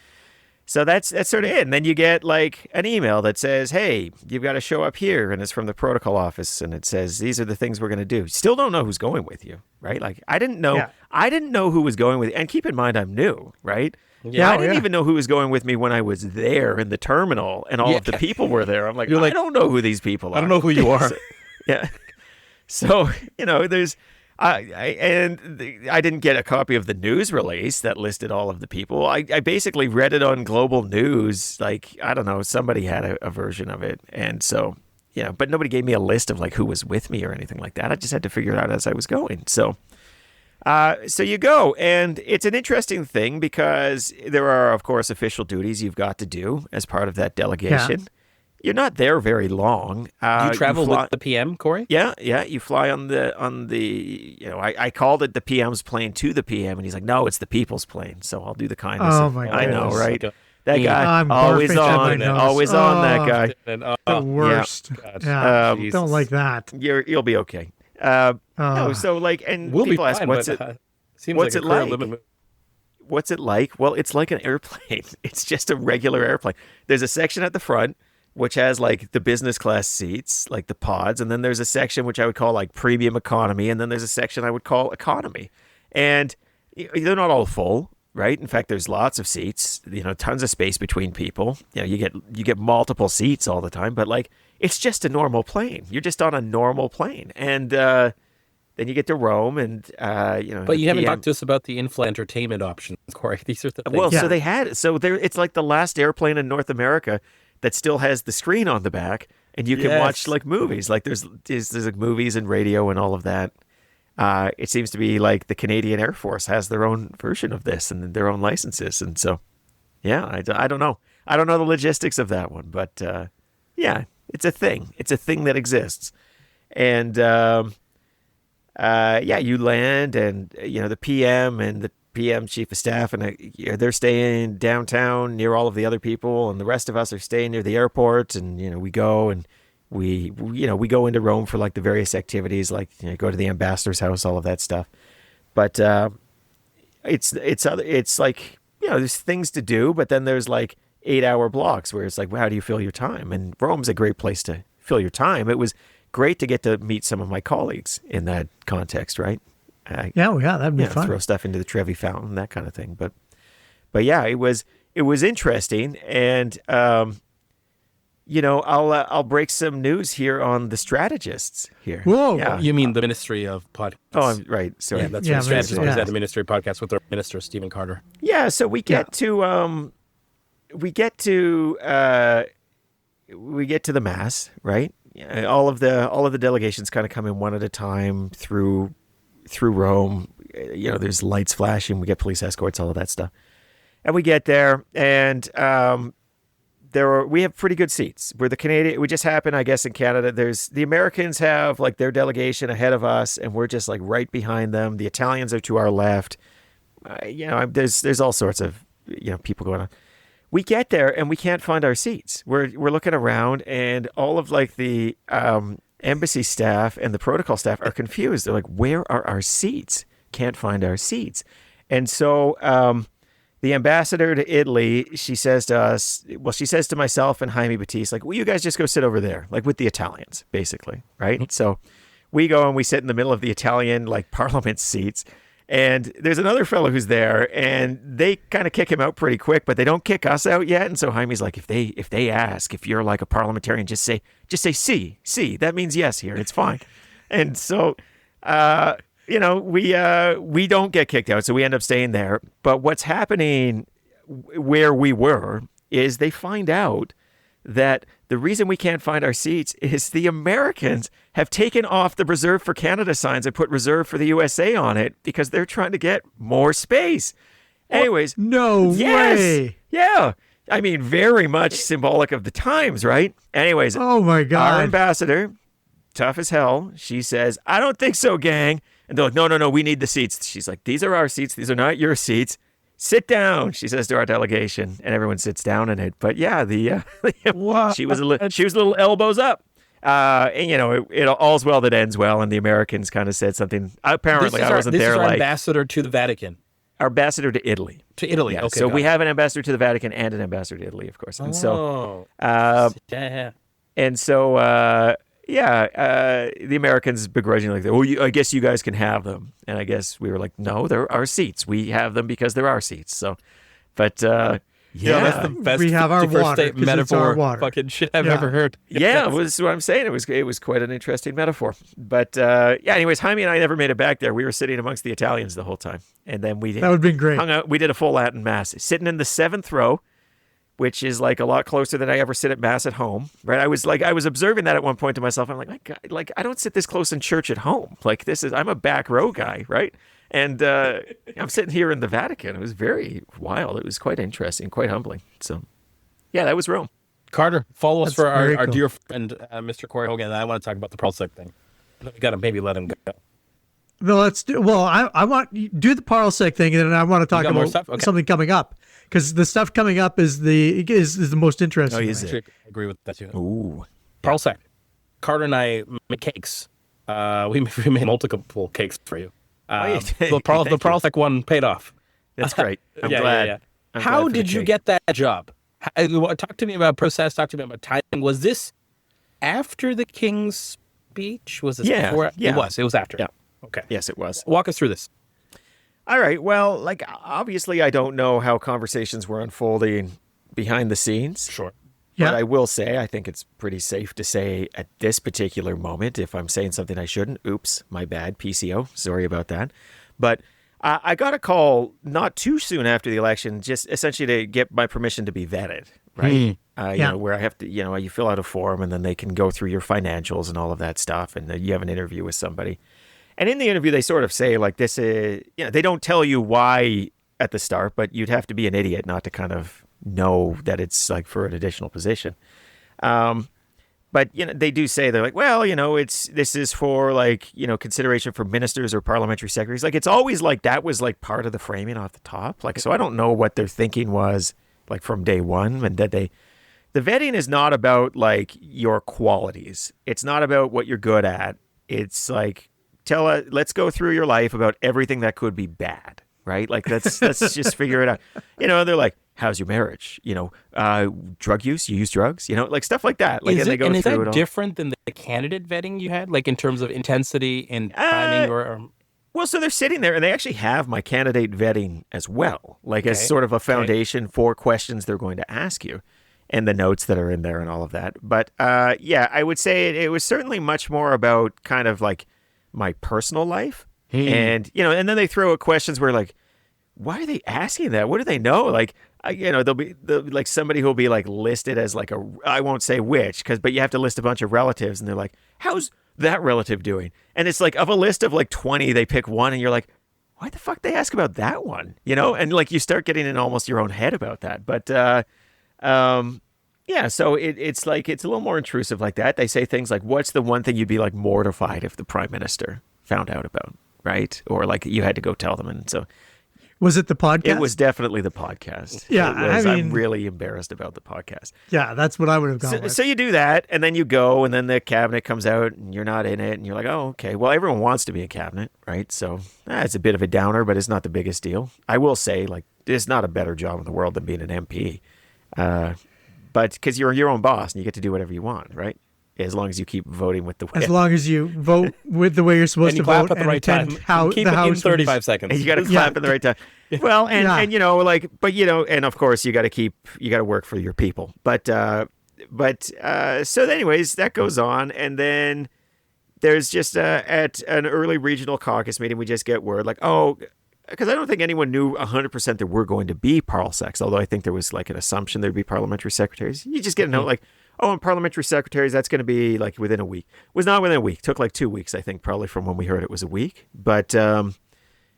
that's sort of it. And then you get like an email that says, "Hey, you've got to show up here," and it's from the protocol office, and it says these are the things we're going to do. Still don't know who's going with you, right? Like I didn't know. Yeah. I didn't know who was going with you. And keep in mind, I'm new, right? Yeah, I didn't even know who was going with me when I was there in the terminal, and all of the people were there. I'm like, You're like, I don't know who these people are. I don't know who you are. Yeah. So there's. I didn't get a copy of the news release that listed all of the people. I basically read it on Global News. Like, I don't know, somebody had a version of it. And so, but nobody gave me a list of like who was with me or anything like that. I just had to figure it out as I was going. So you go, and it's an interesting thing because there are, of course, official duties you've got to do as part of that delegation. Yeah. You're not there very long. Do you travel with the PM, Corey? Yeah. You fly on the I called it the PM's plane to the PM, and he's like, "No, it's the people's plane." So I'll do the kindness. Oh my I know, goodness. right? That guy, I'm always barfing at my on, nose. always on. That guy. And, The worst. God. Yeah. Jesus. Don't like that. You'll be okay. No, so like, and We'll be people ask, fine, "What's but, it? seems what's like it a career like?" limit move. What's it like? Well, it's like an airplane. It's just a regular airplane. There's a section at the front which has like the business class seats, like the pods, and then there's a section which I would call like premium economy, and then there's a section I would call economy. And they're not all full, right? In fact, there's lots of seats, tons of space between people. You get multiple seats all the time, but like it's just a normal plane. You're just on a normal plane. And then you get to Rome, and But you haven't talked to us about the in-flight entertainment options, Corey. These are the things. Well, Yeah. so they had it's like the last airplane in North America that still has the screen on the back, and you can Yes. watch like movies. Like there's like movies and radio and all of that. It seems to be like the Canadian Air Force has their own version of this and their own licenses, and so yeah, I don't know. I don't know the logistics of that one, but yeah, it's a thing. It's a thing that exists, and yeah, you land, and the PM and the PM chief of staff, and they're staying downtown near all of the other people, and the rest of us are staying near the airport, and we go and we go into Rome for like the various activities, like go to the ambassador's house, all of that stuff. But it's like there's things to do, but then there's like 8-hour blocks where it's like, well, how do you fill your time? And Rome's a great place to fill your time. It was great to get to meet some of my colleagues in that context, right? Yeah, that'd be fun. Throw stuff into the Trevi fountain, that kind of thing. But yeah, it was interesting, and I'll break some news here on the Strategists here. Whoa. Yeah. You mean the Ministry of Podcasts? Oh, I'm right. Sorry. Yeah, that's Yeah, right. Strategists Ministry, always yeah. had the Ministry of Podcasts with their minister, Stephen Carter. Yeah, so we get to the mass, right? All of the delegations kind of come in one at a time through Rome. There's lights flashing. We get police escorts, all of that stuff, and we get there, and we have pretty good seats. We're the Canadian. We just happen, I guess, in Canada. There's the Americans have like their delegation ahead of us, and we're just like right behind them. The Italians are to our left. There's all sorts of people going on. We get there and we can't find our seats. We're looking around, and all of like the embassy staff and the protocol staff are confused. They're like, "Where are our seats? Can't find our seats." And so the ambassador to Italy, she says to us, she says to myself and Jaime Batiste, like, "Well, you guys just go sit over there, like with the Italians, basically, right?" Mm-hmm. So we go and we sit in the middle of the Italian like parliament seats. And there's another fellow who's there, and they kind of kick him out pretty quick, but they don't kick us out yet. And so Jaime's like, if they ask if you're like a parliamentarian, just say sí. That means yes here. It's fine. And so, we don't get kicked out, so we end up staying there. But what's happening where we were is they find out that the reason we can't find our seats is the Americans have taken off the Reserve for Canada signs and put Reserve for the USA on it because they're trying to get more space. Anyways. No way. Yeah. I mean, very much symbolic of the times, right? Anyways. Oh, my God. Our ambassador, tough as hell, she says, I don't think so, gang. And they're like, no, we need the seats. She's like, these are our seats. These are not your seats. Sit down, she says to our delegation, and everyone sits down in it. But yeah, she was a little elbows up. And it all's well that ends well, and the Americans kind of said something. Apparently, I wasn't there. This is our ambassador to the Vatican. Our ambassador to Italy. To Italy, yeah, okay. So we have an ambassador to the Vatican and an ambassador to Italy, of course. And the Americans begrudgingly like, I guess you guys can have them. And I guess we were like, no, they're our seats. We have them because they're our seats. So, but that's the best. We have our water state metaphor fucking shit I've ever heard. Yeah, it was what I'm saying. It was quite an interesting metaphor. But anyways, Jaime and I never made it back there. We were sitting amongst the Italians the whole time, and then that would have been great. Hung out. We did a full Latin mass, sitting in the 7th row, which is like a lot closer than I ever sit at mass at home, right? I was observing that at one point to myself. I'm like, I don't sit this close in church at home. Like I'm a back row guy, right? And I'm sitting here in the Vatican. It was very wild. It was quite interesting, quite humbling. So, yeah, that was Rome. Carter, follow us for our cool. dear friend, Mr. Corey Hogan. I want to talk about the Parlsec thing. We got to maybe let him go. No, let's do. Well, I want you do the Parlsec thing, and then I want to talk about something coming up, because the stuff coming up is the most interesting. Oh, I agree with that too. Ooh, Parlsec. Carter and I made cakes. We made multiple cakes for you. The Parlsec one paid off. That's great. I'm glad. Yeah. How did you get that job? Talk to me about process. Talk to me about timing. Was this after the King's speech? Was this before? Yeah. It was after. Yeah. Okay. Yes, it was. Walk us through this. All right. Well, obviously, I don't know how conversations were unfolding behind the scenes. Sure. Yeah. But I will say, I think it's pretty safe to say at this particular moment, if I'm saying something I shouldn't, oops, my bad, PCO, sorry about that. But I got a call not too soon after the election, just essentially to get my permission to be vetted, right? Where I have to, you fill out a form and then they can go through your financials and all of that stuff. And then you have an interview with somebody. And in the interview, they sort of say this is, they don't tell you why at the start, but you'd have to be an idiot not to kind of know that it's for an additional position. But they do say, they're like, well, this is for consideration for ministers or parliamentary secretaries. It's always that was part of the framing off the top. So I don't know what their thinking was from day one, and that the vetting is not about your qualities. It's not about what you're good at. It's let's go through your life about everything that could be bad, right? Let's just figure it out. They're like, how's your marriage? Drug use? You use drugs? Stuff like that. Is that different than the candidate vetting you had, in terms of intensity and timing? Well, so they're sitting there, and they actually have my candidate vetting as well, as sort of a foundation for questions they're going to ask you, and the notes that are in there and all of that. But I would say it was certainly much more about kind of my personal life, and and then they throw out questions where why are they asking that? What do they know? There'll be somebody who'll be listed as I won't say which, but you have to list a bunch of relatives, and they're like, how's that relative doing? And it's of a list of 20, they pick one, and you're like, why the fuck they ask about that one? And you start getting in almost your own head about that. But so it's a little more intrusive like that. They say things like, what's the one thing you'd be mortified if the prime minister found out about, right? Or you had to go tell them. And so was it the podcast? It was definitely the podcast. Yeah, I'm really embarrassed about the podcast. Yeah, that's what I would have gone with. So you do that, and then you go, and then the cabinet comes out, and you're not in it, and you're like, oh, okay. Well, everyone wants to be in cabinet, right? So it's a bit of a downer, but it's not the biggest deal. I will say, there's not a better job in the world than being an MP. But because you're your own boss, and you get to do whatever you want, right? As long as you keep voting with the way. As long as you vote with the way you're supposed to vote at the right time. Keep it in 35 seconds. And you got to clap at the right time. Well, and and of course you got to work for your people. But so anyways, that goes on, and then there's just at an early regional caucus meeting, we just get word because I don't think anyone knew 100% there were going to be parlsecs, although I think there was like an assumption there'd be parliamentary secretaries. You just get a note like, oh, and parliamentary secretaries, that's going to be like within a week. It was not within a week. It took like 2 weeks, I think, probably from when we heard it was a week. But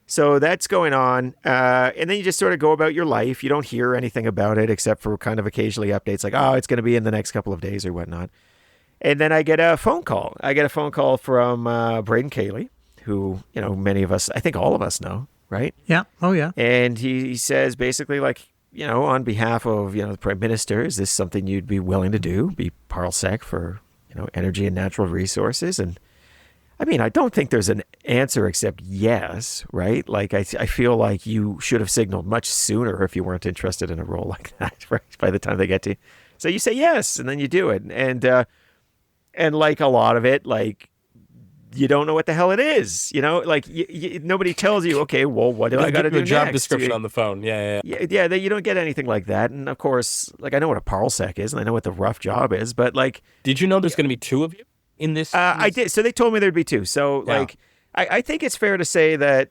so that's going on. And then you just sort of go about your life. You don't hear anything about it except for kind of occasionally updates like, oh, it's going to be in the next couple of days or whatnot. And then I get a phone call. I get a phone call from Braden Cayley, who, many of us, I think all of us know, right? Yeah. Oh, yeah. And he says basically like, on behalf of, the Prime Minister, is this something you'd be willing to do? Be parsec for, energy and natural resources? And I mean, I don't think there's an answer except yes, right? Like, I feel like you should have signaled much sooner if you weren't interested in a role like that, right? By the time they get to you. So you say yes, and then you do it. And like a lot of it, like, you don't know what the hell it is, like nobody tells you, okay, well, what do I got to do next? Job description on the phone. Yeah. You don't get anything like that. And of course, like, I know what a parsec is and I know what the rough job is, but like, did you know there's going to be two of you in this? I did. So they told me there'd be two. So like, I think it's fair to say that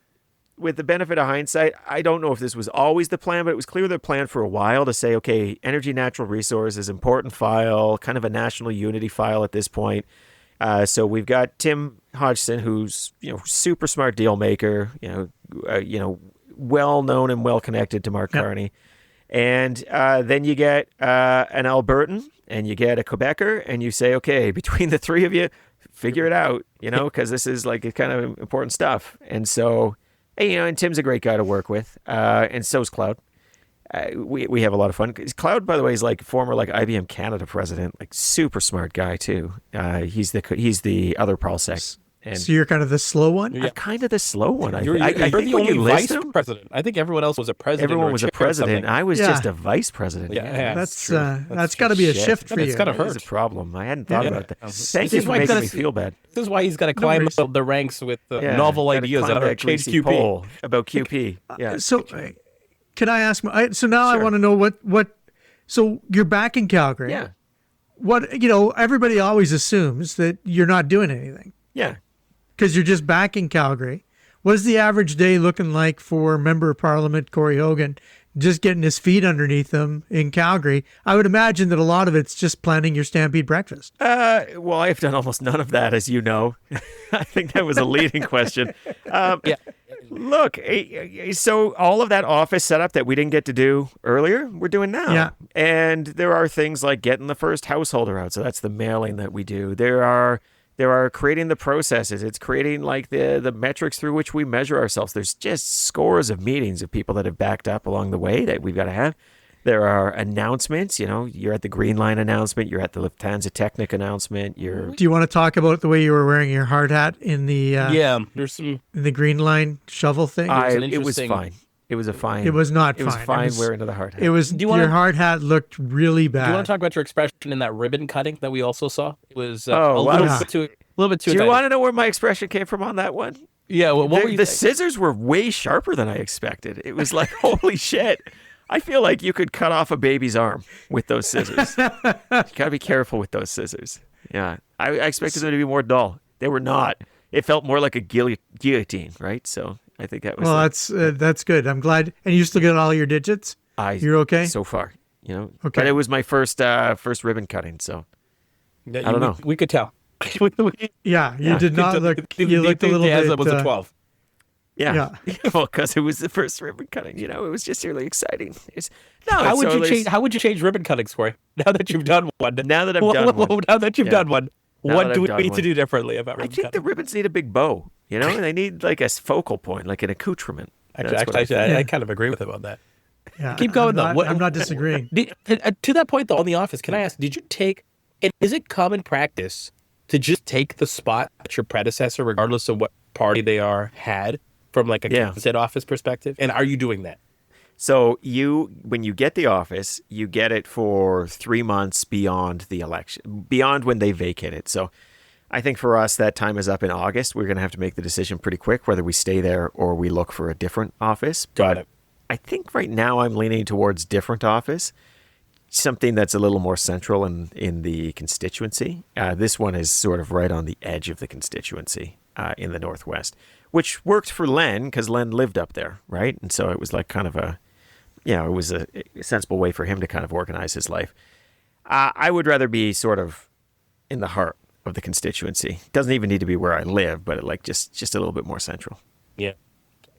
with the benefit of hindsight, I don't know if this was always the plan, but it was clear the plan for a while to say, okay, energy, natural resources, important file, kind of a national unity file at this point. So we've got Tim Hodgson, who's super smart deal maker, well known and well connected to Mark Carney, and then you get an Albertan and you get a Quebecer, and you say, okay, between the three of you, figure it out, because this is like kind of important stuff. And so, and Tim's a great guy to work with, and so's Cloud. We have a lot of fun. Cloud, by the way, is like former like IBM Canada president, like super smart guy too. He's the other parsec. And so you're kind of the slow one? I'm kind of the slow one. You're the only vice president. I think everyone else was a president. Everyone was a president. I was just a vice president. Yeah. That's got to be a shift for you. It's got to hurt. It's a problem. I hadn't thought about that. Thank you for making me feel bad. This is why he's got to climb up the ranks with novel ideas that are change QP. About QP. Yeah. So can I ask? So now I want to know what. So you're back in Calgary. Yeah. What everybody always assumes that you're not doing anything. Yeah. Because you're just back in Calgary. What is the average day looking like for Member of Parliament Corey Hogan, just getting his feet underneath him in Calgary? I would imagine that a lot of it's just planning your Stampede breakfast. Well, I've done almost none of that, as you know. I think that was a leading question. Look, so all of that office setup that we didn't get to do earlier, we're doing now. Yeah. And there are things like getting the first householder out. So that's the mailing that we do. There are creating the processes. It's creating like the metrics through which we measure ourselves. There's just scores of meetings of people that have backed up along the way that we've got to have. There are announcements. You're at the Green Line announcement. You're at the Lufthansa Technik announcement. Do you want to talk about the way you were wearing your hard hat in the there's some in the Green Line shovel thing? It was fine. It was fine. It was not fine. It was fine wearing the hard hat. It was. Your hard hat looked really bad. Do you want to talk about your expression in that ribbon cutting that we also saw? It was a little bit too. Do you want to know where my expression came from on that one? Yeah. Well, what were you? The scissors were way sharper than I expected. It was like, holy shit. I feel like you could cut off a baby's arm with those scissors. You gotta be careful with those scissors. Yeah, I expected them to be more dull. They were not. It felt more like a guillotine, right? So I think that was. Well, that's good. I'm glad. And you still get all your digits. You're okay so far. Okay. But it was my first ribbon cutting, so I don't know. We could tell. Yeah, you did not look. You looked a little bit. That was a 12. Yeah. Well, because it was the first ribbon cutting, it was just really exciting. How would you change ribbon cuttings, Corey? Now that you've done one. Now that I've done one. Now that you've done one. What do we need to do differently about ribbon cutting? I think the ribbons need a big bow, they need like a focal point, like an accoutrement. Actually, I kind of agree with him on that. Yeah, Keep going, though. I'm not disagreeing. To that point, though, on The Office, can I ask, is it common practice to just take the spot that your predecessor, regardless of what party they are, had from like a Gazette office perspective? And are you doing that? So when you get the office, you get it for 3 months beyond the election, beyond when they vacate it. So I think for us, that time is up in August. We're going to have to make the decision pretty quick whether we stay there or we look for a different office. Got it. I think right now I'm leaning towards different office, something that's a little more central in the constituency. This one is sort of right on the edge of the constituency. in the Northwest, which worked for Len because Len lived up there, right? And so it was like kind of it was a sensible way for him to kind of organize his life. I would rather be sort of in the heart of the constituency. It doesn't even need to be where I live, but like just a little bit more central. Yeah.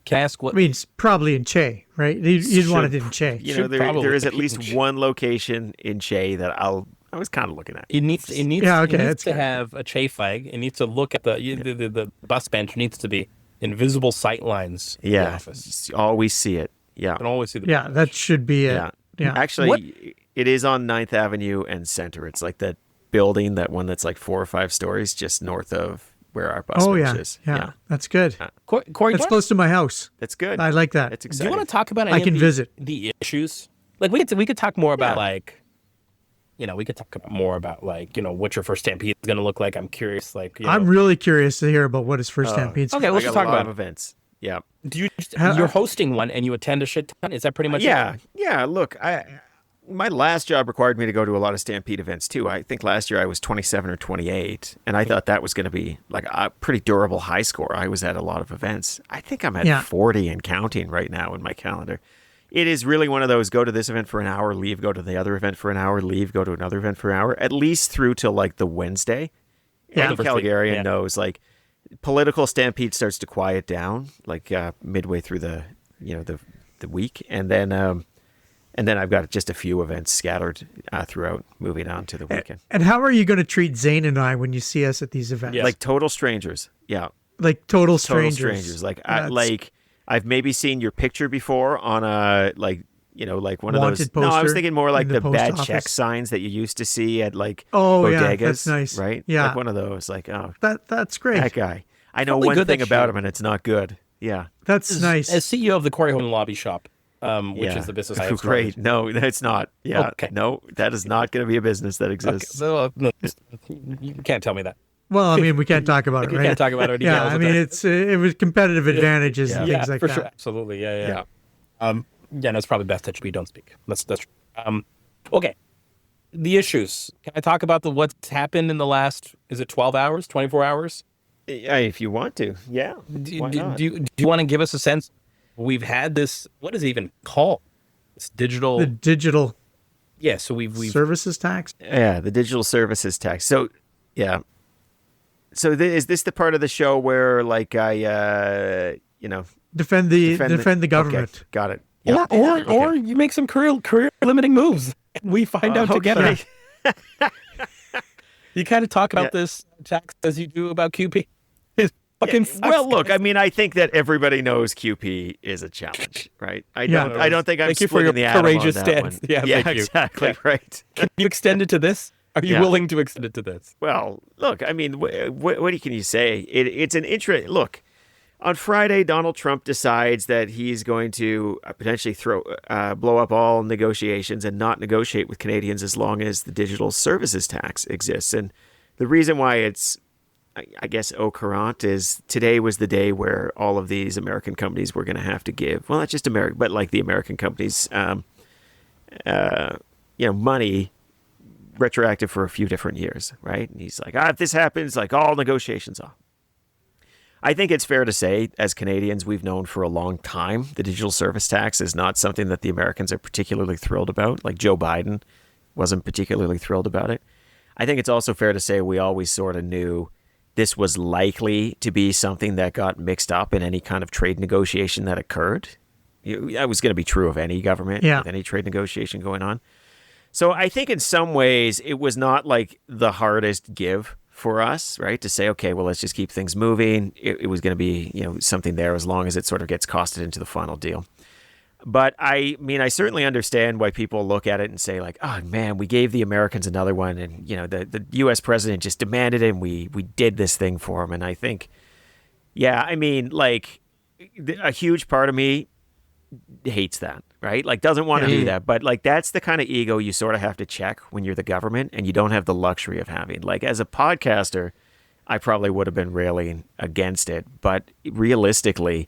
Can I ask what? I mean, it's probably in Che, right? You'd want it in Che. There is at least one location in Che that I was kind of looking at. It needs to have a Che flag. It needs to look at the bus bench needs to be invisible sight lines. Yeah, in the office. You always see it. Yeah, You can always see the. Yeah, that should be it. Yeah. Actually, it is on 9th Avenue and Center. It's like that building, that one that's like 4 or 5 stories, just north of where our bus bench is. Yeah, that's good. Corey, That's close to my house. That's good. I like that. It's do exciting. you want to talk about? I can visit the issues. Like we could talk more about we could talk about more about what your first Stampede is going to look like. I'm curious. I'm really curious to hear about what his first Stampede. Okay, let's just talk about events. Yeah. You're hosting one and you attend a shit ton? Is that pretty much it? Yeah. Look, my last job required me to go to a lot of Stampede events too. I think last year I was 27 or 28, and I thought that was going to be like a pretty durable high score. I was at a lot of events. I think I'm at 40 and counting right now in my calendar. It is really one of those go to this event for an hour, leave, go to the other event for an hour, leave, go to another event for an hour, at least through till like the Wednesday. Any Calgarian knows like political Stampede starts to quiet down like midway through the week, and then I've got just a few events scattered throughout, moving on to the weekend. And how are you going to treat Zain and I when you see us at these events? Like total strangers. Yeah. Like total strangers. Total strangers. Like I've maybe seen your picture before on a like one of those. No, I was thinking more like the bad office check signs that you used to see at like bodegas. Yeah, that's nice. Right? Yeah. Like one of those. Like, that's great. That guy. I know one thing about him and it's not good. Yeah. That's nice. As CEO of the Corey Hogan Lobby Shop, which is the business I have. Great. No, it's not. Yeah. Okay. No, that is not going to be a business that exists. Okay. No, you can't tell me that. Well, I mean, we can't talk about it, right? We can't talk about it. Yeah, I mean, it was competitive advantages and things like for that. Sure. Absolutely. Yeah. No, it's probably best that we don't speak. That's true. Okay. The issues. Can I talk about what's happened in the last, is it 12 hours, 24 hours? If you want to, yeah. Do you want to give us a sense? We've had this, what is it even called? This digital. The digital. Yeah, so we've services tax. Yeah, the digital services tax. So, yeah. So is this the part of the show where like I, defend the government? Okay, got it. Yep. Or you make some career limiting moves. We find out together. You kind of talk about this tax as you do about QP. Well, look, I mean, I think that everybody knows QP is a challenge, right? I don't think I'm splitting the atom on that stance. one. Yeah, exactly, right. Can you extend it to this? Are you willing to extend it to this? Well, look, I mean, what can you say? It's an interest. Look, on Friday, Donald Trump decides that he's going to potentially blow up all negotiations and not negotiate with Canadians as long as the digital services tax exists. And the reason why it's, I guess, au courant is today was the day where all of these American companies were going to have to give, well, not just American, but like the American companies, money retroactive for a few different years, right? And he's like, if this happens, like all negotiations off. I think it's fair to say, as Canadians, we've known for a long time the digital service tax is not something that the Americans are particularly thrilled about. Like Joe Biden wasn't particularly thrilled about it. I think it's also fair to say we always sort of knew this was likely to be something that got mixed up in any kind of trade negotiation that occurred. That was going to be true of any government, with any trade negotiation going on. So I think in some ways it was not like the hardest give for us, right? To say, okay, well, let's just keep things moving. It was going to be, something there as long as it sort of gets costed into the final deal. But I mean, I certainly understand why people look at it and say like, oh man, we gave the Americans another one, and the U.S. president just demanded it, and we did this thing for him. And I think, I mean, like a huge part of me hates that, right? Like doesn't want to do that, but like that's the kind of ego you sort of have to check when you're the government and you don't have the luxury of having. Like as a podcaster, I probably would have been railing against it, but realistically,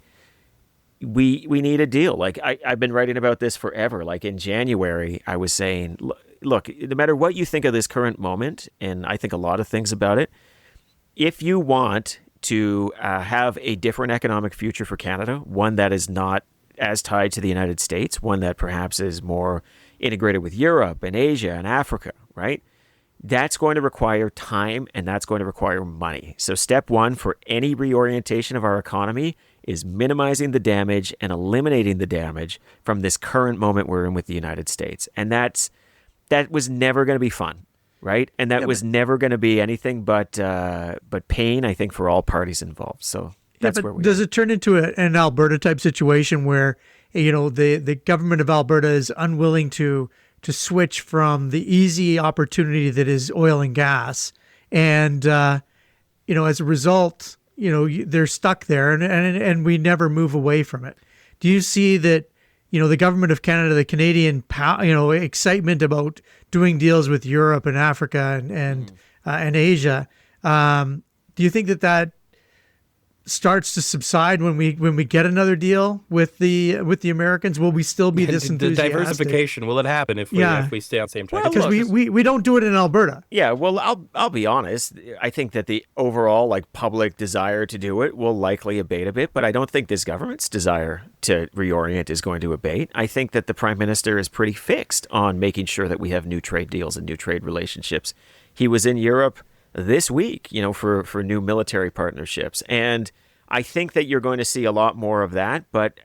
we need a deal. Like I've been writing about this forever. Like in January, I was saying, look, no matter what you think of this current moment, and I think a lot of things about it, if you want to have a different economic future for Canada, one that is not as tied to the United States, one that perhaps is more integrated with Europe and Asia and Africa, right? That's going to require time and that's going to require money. So step one for any reorientation of our economy is minimizing the damage and eliminating the damage from this current moment we're in with the United States. And that was never going to be fun, right? And that was never going to be anything but pain, I think, for all parties involved. So that's where we does it turn into an Alberta type situation where, the government of Alberta is unwilling to switch from the easy opportunity that is oil and gas, and as a result, they're stuck there, and we never move away from it? Do you see that, the government of Canada, the Canadian, excitement about doing deals with Europe and Africa and Asia? Do you think that starts to subside when we get another deal with the Americans? Will we still be this enthusiastic? The diversification, will it happen if we stay on the same track? Well, because we don't do it in Alberta. Yeah, well, I'll be honest. I think that the overall public desire to do it will likely abate a bit, but I don't think this government's desire to reorient is going to abate. I think that the Prime Minister is pretty fixed on making sure that we have new trade deals and new trade relationships. He was in Europe this week, for new military partnerships. And I think that you're going to see a lot more of that, but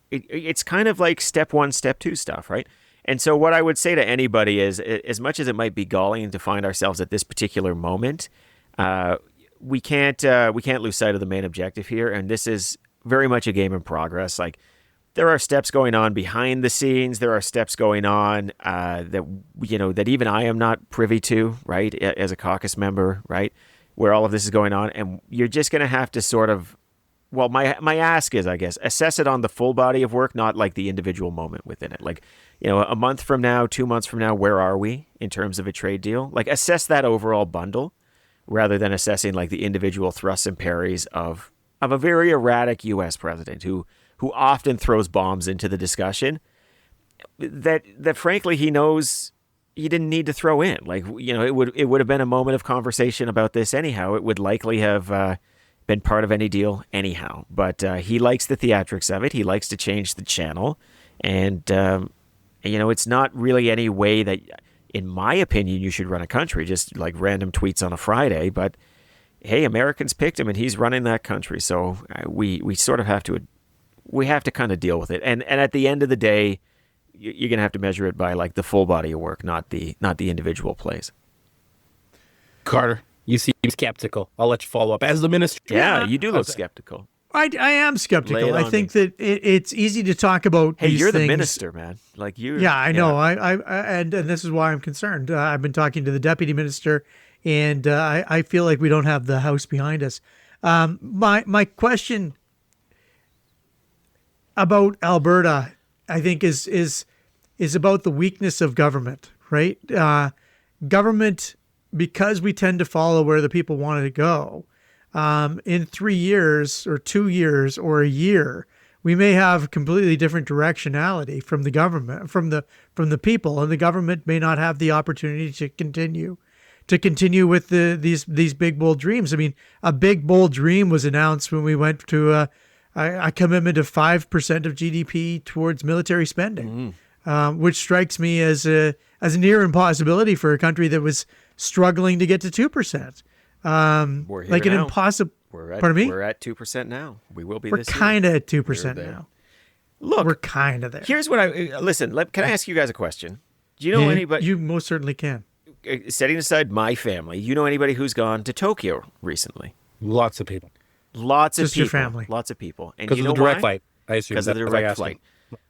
it's kind of like step one, step two stuff, right? And so what I would say to anybody is, as much as it might be galling to find ourselves at this particular moment, we can't lose sight of the main objective here. And this is very much a game in progress. There are steps going on behind the scenes. There are steps going on that even I am not privy to, right, as a caucus member, right, where all of this is going on. And you're just going to have to sort of, well, my ask is, I guess, assess it on the full body of work, not the individual moment within it. A month from now, 2 months from now, where are we in terms of a trade deal? Assess that overall bundle rather than assessing the individual thrusts and parries of a very erratic U.S. president who often throws bombs into the discussion that frankly he knows he didn't need to throw in. It would have been a moment of conversation about this anyhow. It would likely have been part of any deal anyhow. But he likes the theatrics of it. He likes to change the channel. And, it's not really any way that, in my opinion, you should run a country, just random tweets on a Friday. But, hey, Americans picked him and he's running that country. So we sort of have to... We have to kind of deal with it. And at the end of the day, you're going to have to measure it by the full body of work, not the individual plays. Carter, you seem skeptical. I'll let you follow up. As the minister. Yeah, you do look skeptical. I am skeptical. I think that it's easy to talk about these you're things. The minister, man. Yeah, I know. And this is why I'm concerned. I've been talking to the deputy minister, and I feel like we don't have the House behind us. My question about Alberta, I think, is about the weakness of government, right? Government, because we tend to follow where the people want it to go. In 3 years or 2 years or a year, we may have completely different directionality from the government, from the people, and the government may not have the opportunity to continue with these big bold dreams. I mean, a big bold dream was announced when we went to a commitment of 5% of GDP towards military spending, which strikes me as a near impossibility for a country that was struggling to get to 2%. We're here an now. impossible. Pardon me? We're at 2% now. We will be this year. We're kind of at 2% now. Look, we're kind of there. Here's what listen. Can I ask you guys a question? Do you know anybody? You most certainly can. Setting aside my family, you know anybody who's gone to Tokyo recently? Lots of people. Just your family. Lots of people. And because of the direct flight, I assume. Because of the direct flight.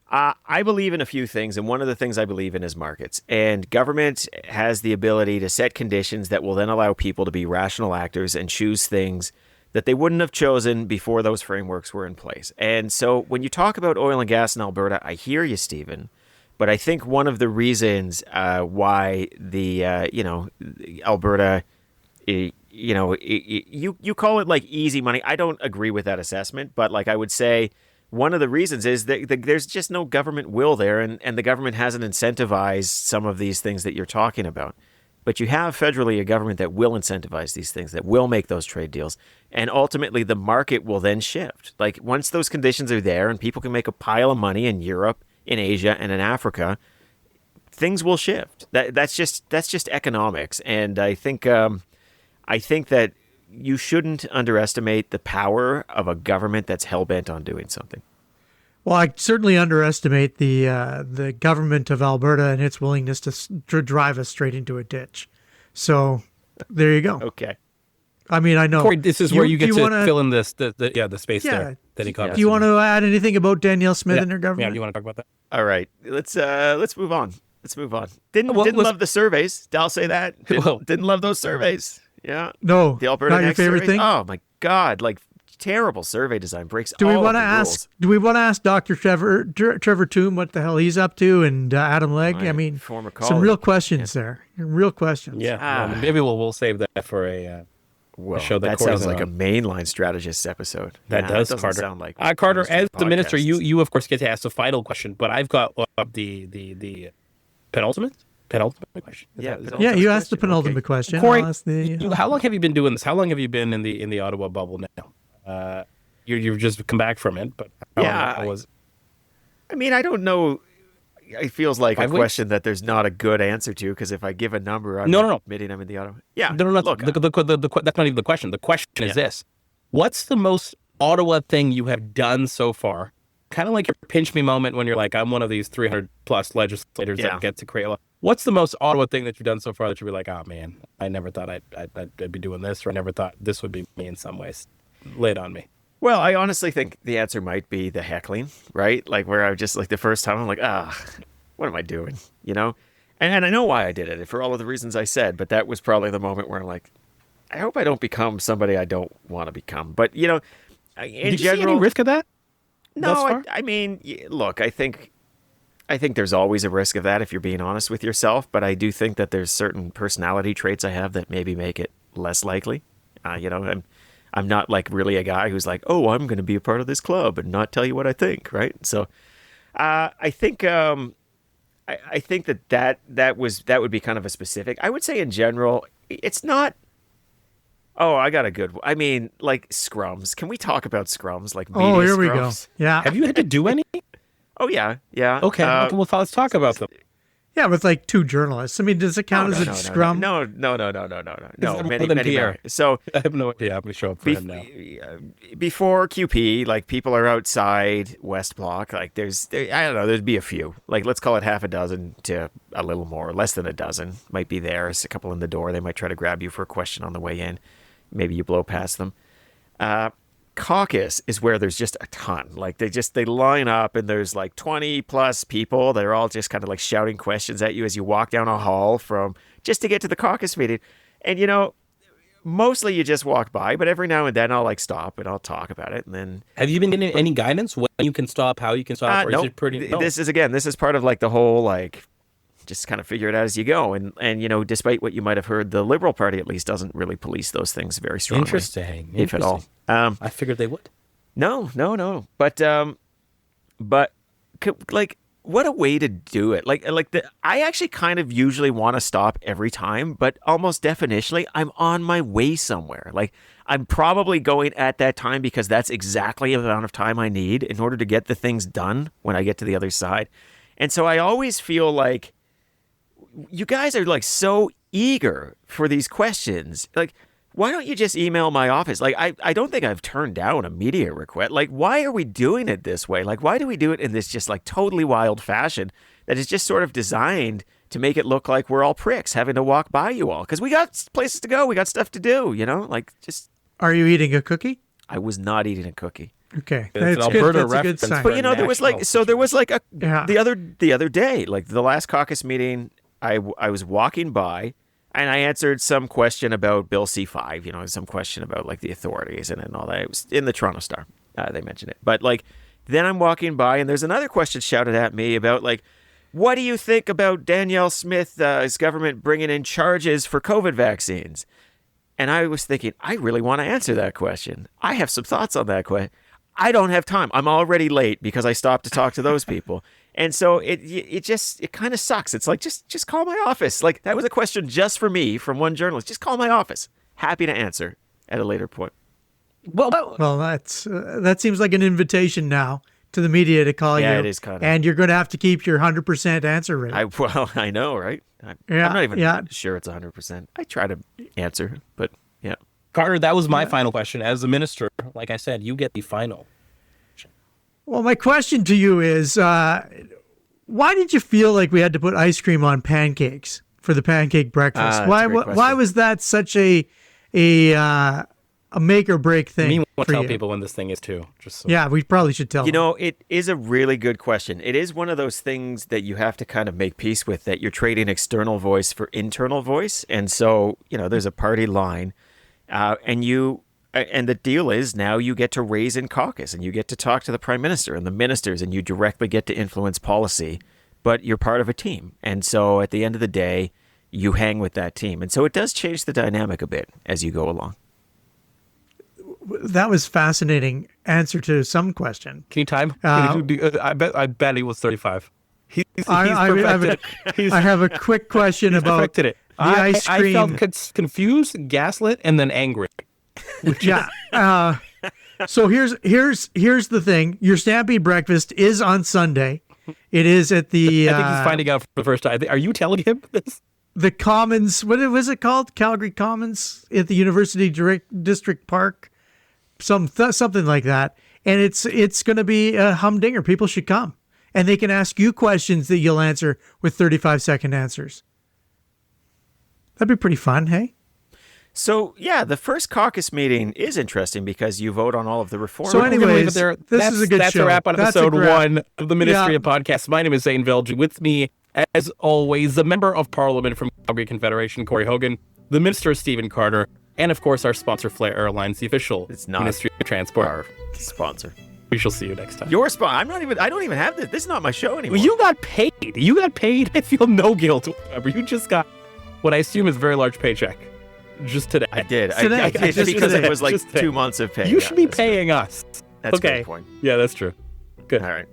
I believe in a few things, and one of the things I believe in is markets. And government has the ability to set conditions that will then allow people to be rational actors and choose things that they wouldn't have chosen before those frameworks were in place. And so when you talk about oil and gas in Alberta, I hear you, Stephen. But I think one of the reasons why the Alberta, you call it easy money. I don't agree with that assessment, but I would say one of the reasons is that there's just no government will there, and the government hasn't incentivized some of these things that you're talking about. but you have federally a government that will incentivize these things, that will make those trade deals. And ultimately, the market will then shift. Like, once those conditions are there and people can make a pile of money in Europe, in Asia, and in Africa, things will shift. That's just economics. And I think that you shouldn't underestimate the power of a government that's hell-bent on doing something. Well, I certainly underestimate the government of Alberta and its willingness to drive us straight into a ditch. So there you go. Okay. I mean, I know. Corey, this is where you get to wanna, fill in the space there that he caught. Do you want to add anything about Danielle Smith and her government? Yeah, do you want to talk about that? All right. Let's move on. Didn't love the surveys. I'll say that. Didn't love those surveys. Yeah. No. The Alberta not your favorite thing? Oh my God. Like, terrible survey design, breaks do we all want to of the ask rules. Do we want to ask Dr. Trevor Toome what the hell he's up to, and Adam Legg? My I mean, former some colleague. real questions there. Real questions. Yeah. Well, maybe we'll save that for a show that sounds like a mainline strategist episode. That does, doesn't Carter. sound like Carter, as the minister, podcasts. you of course get to ask the final question, but I've got the penultimate question. Yeah, you asked the penultimate question. Corey, I'll ask the, how long have you been doing this? How long have you been in the Ottawa bubble now? You've just come back from it, but how was it? I mean, I don't know. It feels like a question that there's not a good answer to, because if I give a number, I'm admitting I'm in the Ottawa. Yeah. No. Look, that's not even the question. The question is this: what's the most Ottawa thing you have done so far? Kind of like your pinch me moment when you're like, I'm one of these 300 plus legislators that get to create a law. What's the most Ottawa thing that you've done so far that you'd be like, oh man, I never thought I'd be doing this, or I never thought this would be me in some ways? Lay it on me. Well, I honestly think the answer might be the heckling, right? Like, where I just, like, the first time I'm like, what am I doing? You know? And I know why I did it, for all of the reasons I said, but that was probably the moment where I'm like, I hope I don't become somebody I don't want to become. But, you know, in Did general, you see any risk of that? No, I mean, look, I think there's always a risk of that if you're being honest with yourself, but I do think that there's certain personality traits I have that maybe make it less likely. You know, I'm not like really a guy who's like, oh, I'm going to be a part of this club and not tell you what I think, right? So I think I think that would be kind of a specific. I would say in general, it's not. Oh, I got a good one. I mean, like scrums. Can we talk about scrums? Like media here we scrums? go. Yeah. Have you had to do any? Oh yeah. Okay. Well, let's talk about them. Yeah, with like two journalists. I mean, does it count as a scrum? No. Many Pierre. more. So I have no idea. I'm going to show up for him now. Before QP, like people are outside West Block. Like I don't know, there'd be a few. Like let's call it half a dozen to a little more, less than a dozen might be there. There's a couple in the door. They might try to grab you for a question on the way in. Maybe you blow past them. Caucus is where there's just a ton. Like they line up and there's like 20 plus people. They're all just kind of like shouting questions at you as you walk down a hall just to get to the caucus meeting. And you know, mostly you just walk by, but every now and then I'll like stop and I'll talk about it. And then have you been getting any guidance when you can stop, how you can stop, or is it pretty? No. This is part of like the whole like just kind of figure it out as you go. And you know, despite what you might have heard, the Liberal Party at least doesn't really police those things very strongly. Interesting. If at all. I figured they would. No. But like, what a way to do it. I actually kind of usually want to stop every time, but almost definitionally, I'm on my way somewhere. Like, I'm probably going at that time because that's exactly the amount of time I need in order to get the things done when I get to the other side. And so I always feel like you guys are like so eager for these questions. Like, why don't you just email my office? Like, I don't think I've turned down a media request. Like, why are we doing it this way? Like, why do we do it in this just like totally wild fashion that is just sort of designed to make it look like we're all pricks having to walk by you all? Because we got places to go. We got stuff to do, you know? Like, just... Are you eating a cookie? I was not eating a cookie. Okay. It's an Alberta reference. But you know, there was like the other day, like the last caucus meeting, I was walking by and I answered some question about Bill C-5, you know, some question about like the authorities and all that. It was in the Toronto Star. They mentioned it. But like, then I'm walking by and there's another question shouted at me about like, what do you think about Danielle Smith's government bringing in charges for COVID vaccines? And I was thinking, I really want to answer that question. I have some thoughts on that question. I don't have time. I'm already late because I stopped to talk to those people. And so it kind of sucks. It's like, just call my office. Like, that was a question just for me from one journalist. Just call my office. Happy to answer at a later point. Well, that seems like an invitation now to the media to call you. Yeah, it is kind of. And you're going to have to keep your 100% answer rate. I know, right? I'm not even sure it's 100%. I try to answer, but yeah. Carter, that was my final question. As the minister, like I said, you get the final. Well, my question to you is, why did you feel like we had to put ice cream on pancakes for the pancake breakfast? Why was that such a make or break thing? Me want to tell people when this thing is too. Yeah, we probably should tell them. You know, it is a really good question. It is one of those things that you have to kind of make peace with, that you're trading external voice for internal voice. And so, there's a party line, and the deal is now you get to raise in caucus and you get to talk to the prime minister and the ministers and you directly get to influence policy, but you're part of a team. And so at the end of the day, you hang with that team. And so it does change the dynamic a bit as you go along. That was fascinating answer to some question. Can you time? I bet he was 35. He's perfected it. I have a quick question about perfected it. The ice cream. I felt confused, gaslit, and then angry. Yeah. So here's the thing. Your Stampede breakfast is on Sunday. It is at the. I think he's finding out for the first time. Are you telling him this? The Commons. What was it called? Calgary Commons at the University District Park. Something like that. And it's going to be a humdinger. People should come, and they can ask you questions that you'll answer with 35-second answers. That'd be pretty fun, hey? So, yeah, the first caucus meeting is interesting because you vote on all of the reforms. So anyways, this is a good show. That's a wrap on episode 1 of the Ministry of Podcasts. My name is Zain Velji. With me, as always, the Member of Parliament from Calgary Confederation, Corey Hogan, the Minister, Stephen Carter, and, of course, our sponsor, Flair Airlines, the official Ministry of Transport. Our sponsor. We shall see you next time. Your sponsor. I don't even have this. This is not my show anymore. Well, you got paid. I feel no guilt whatsoever. You just got what I assume is a very large paycheck. Just today. I did. Today. I did Just because today. it was like Just today. 2 months of pay. You should be paying us. That's okay. a good point. Yeah, that's true. Good. All right.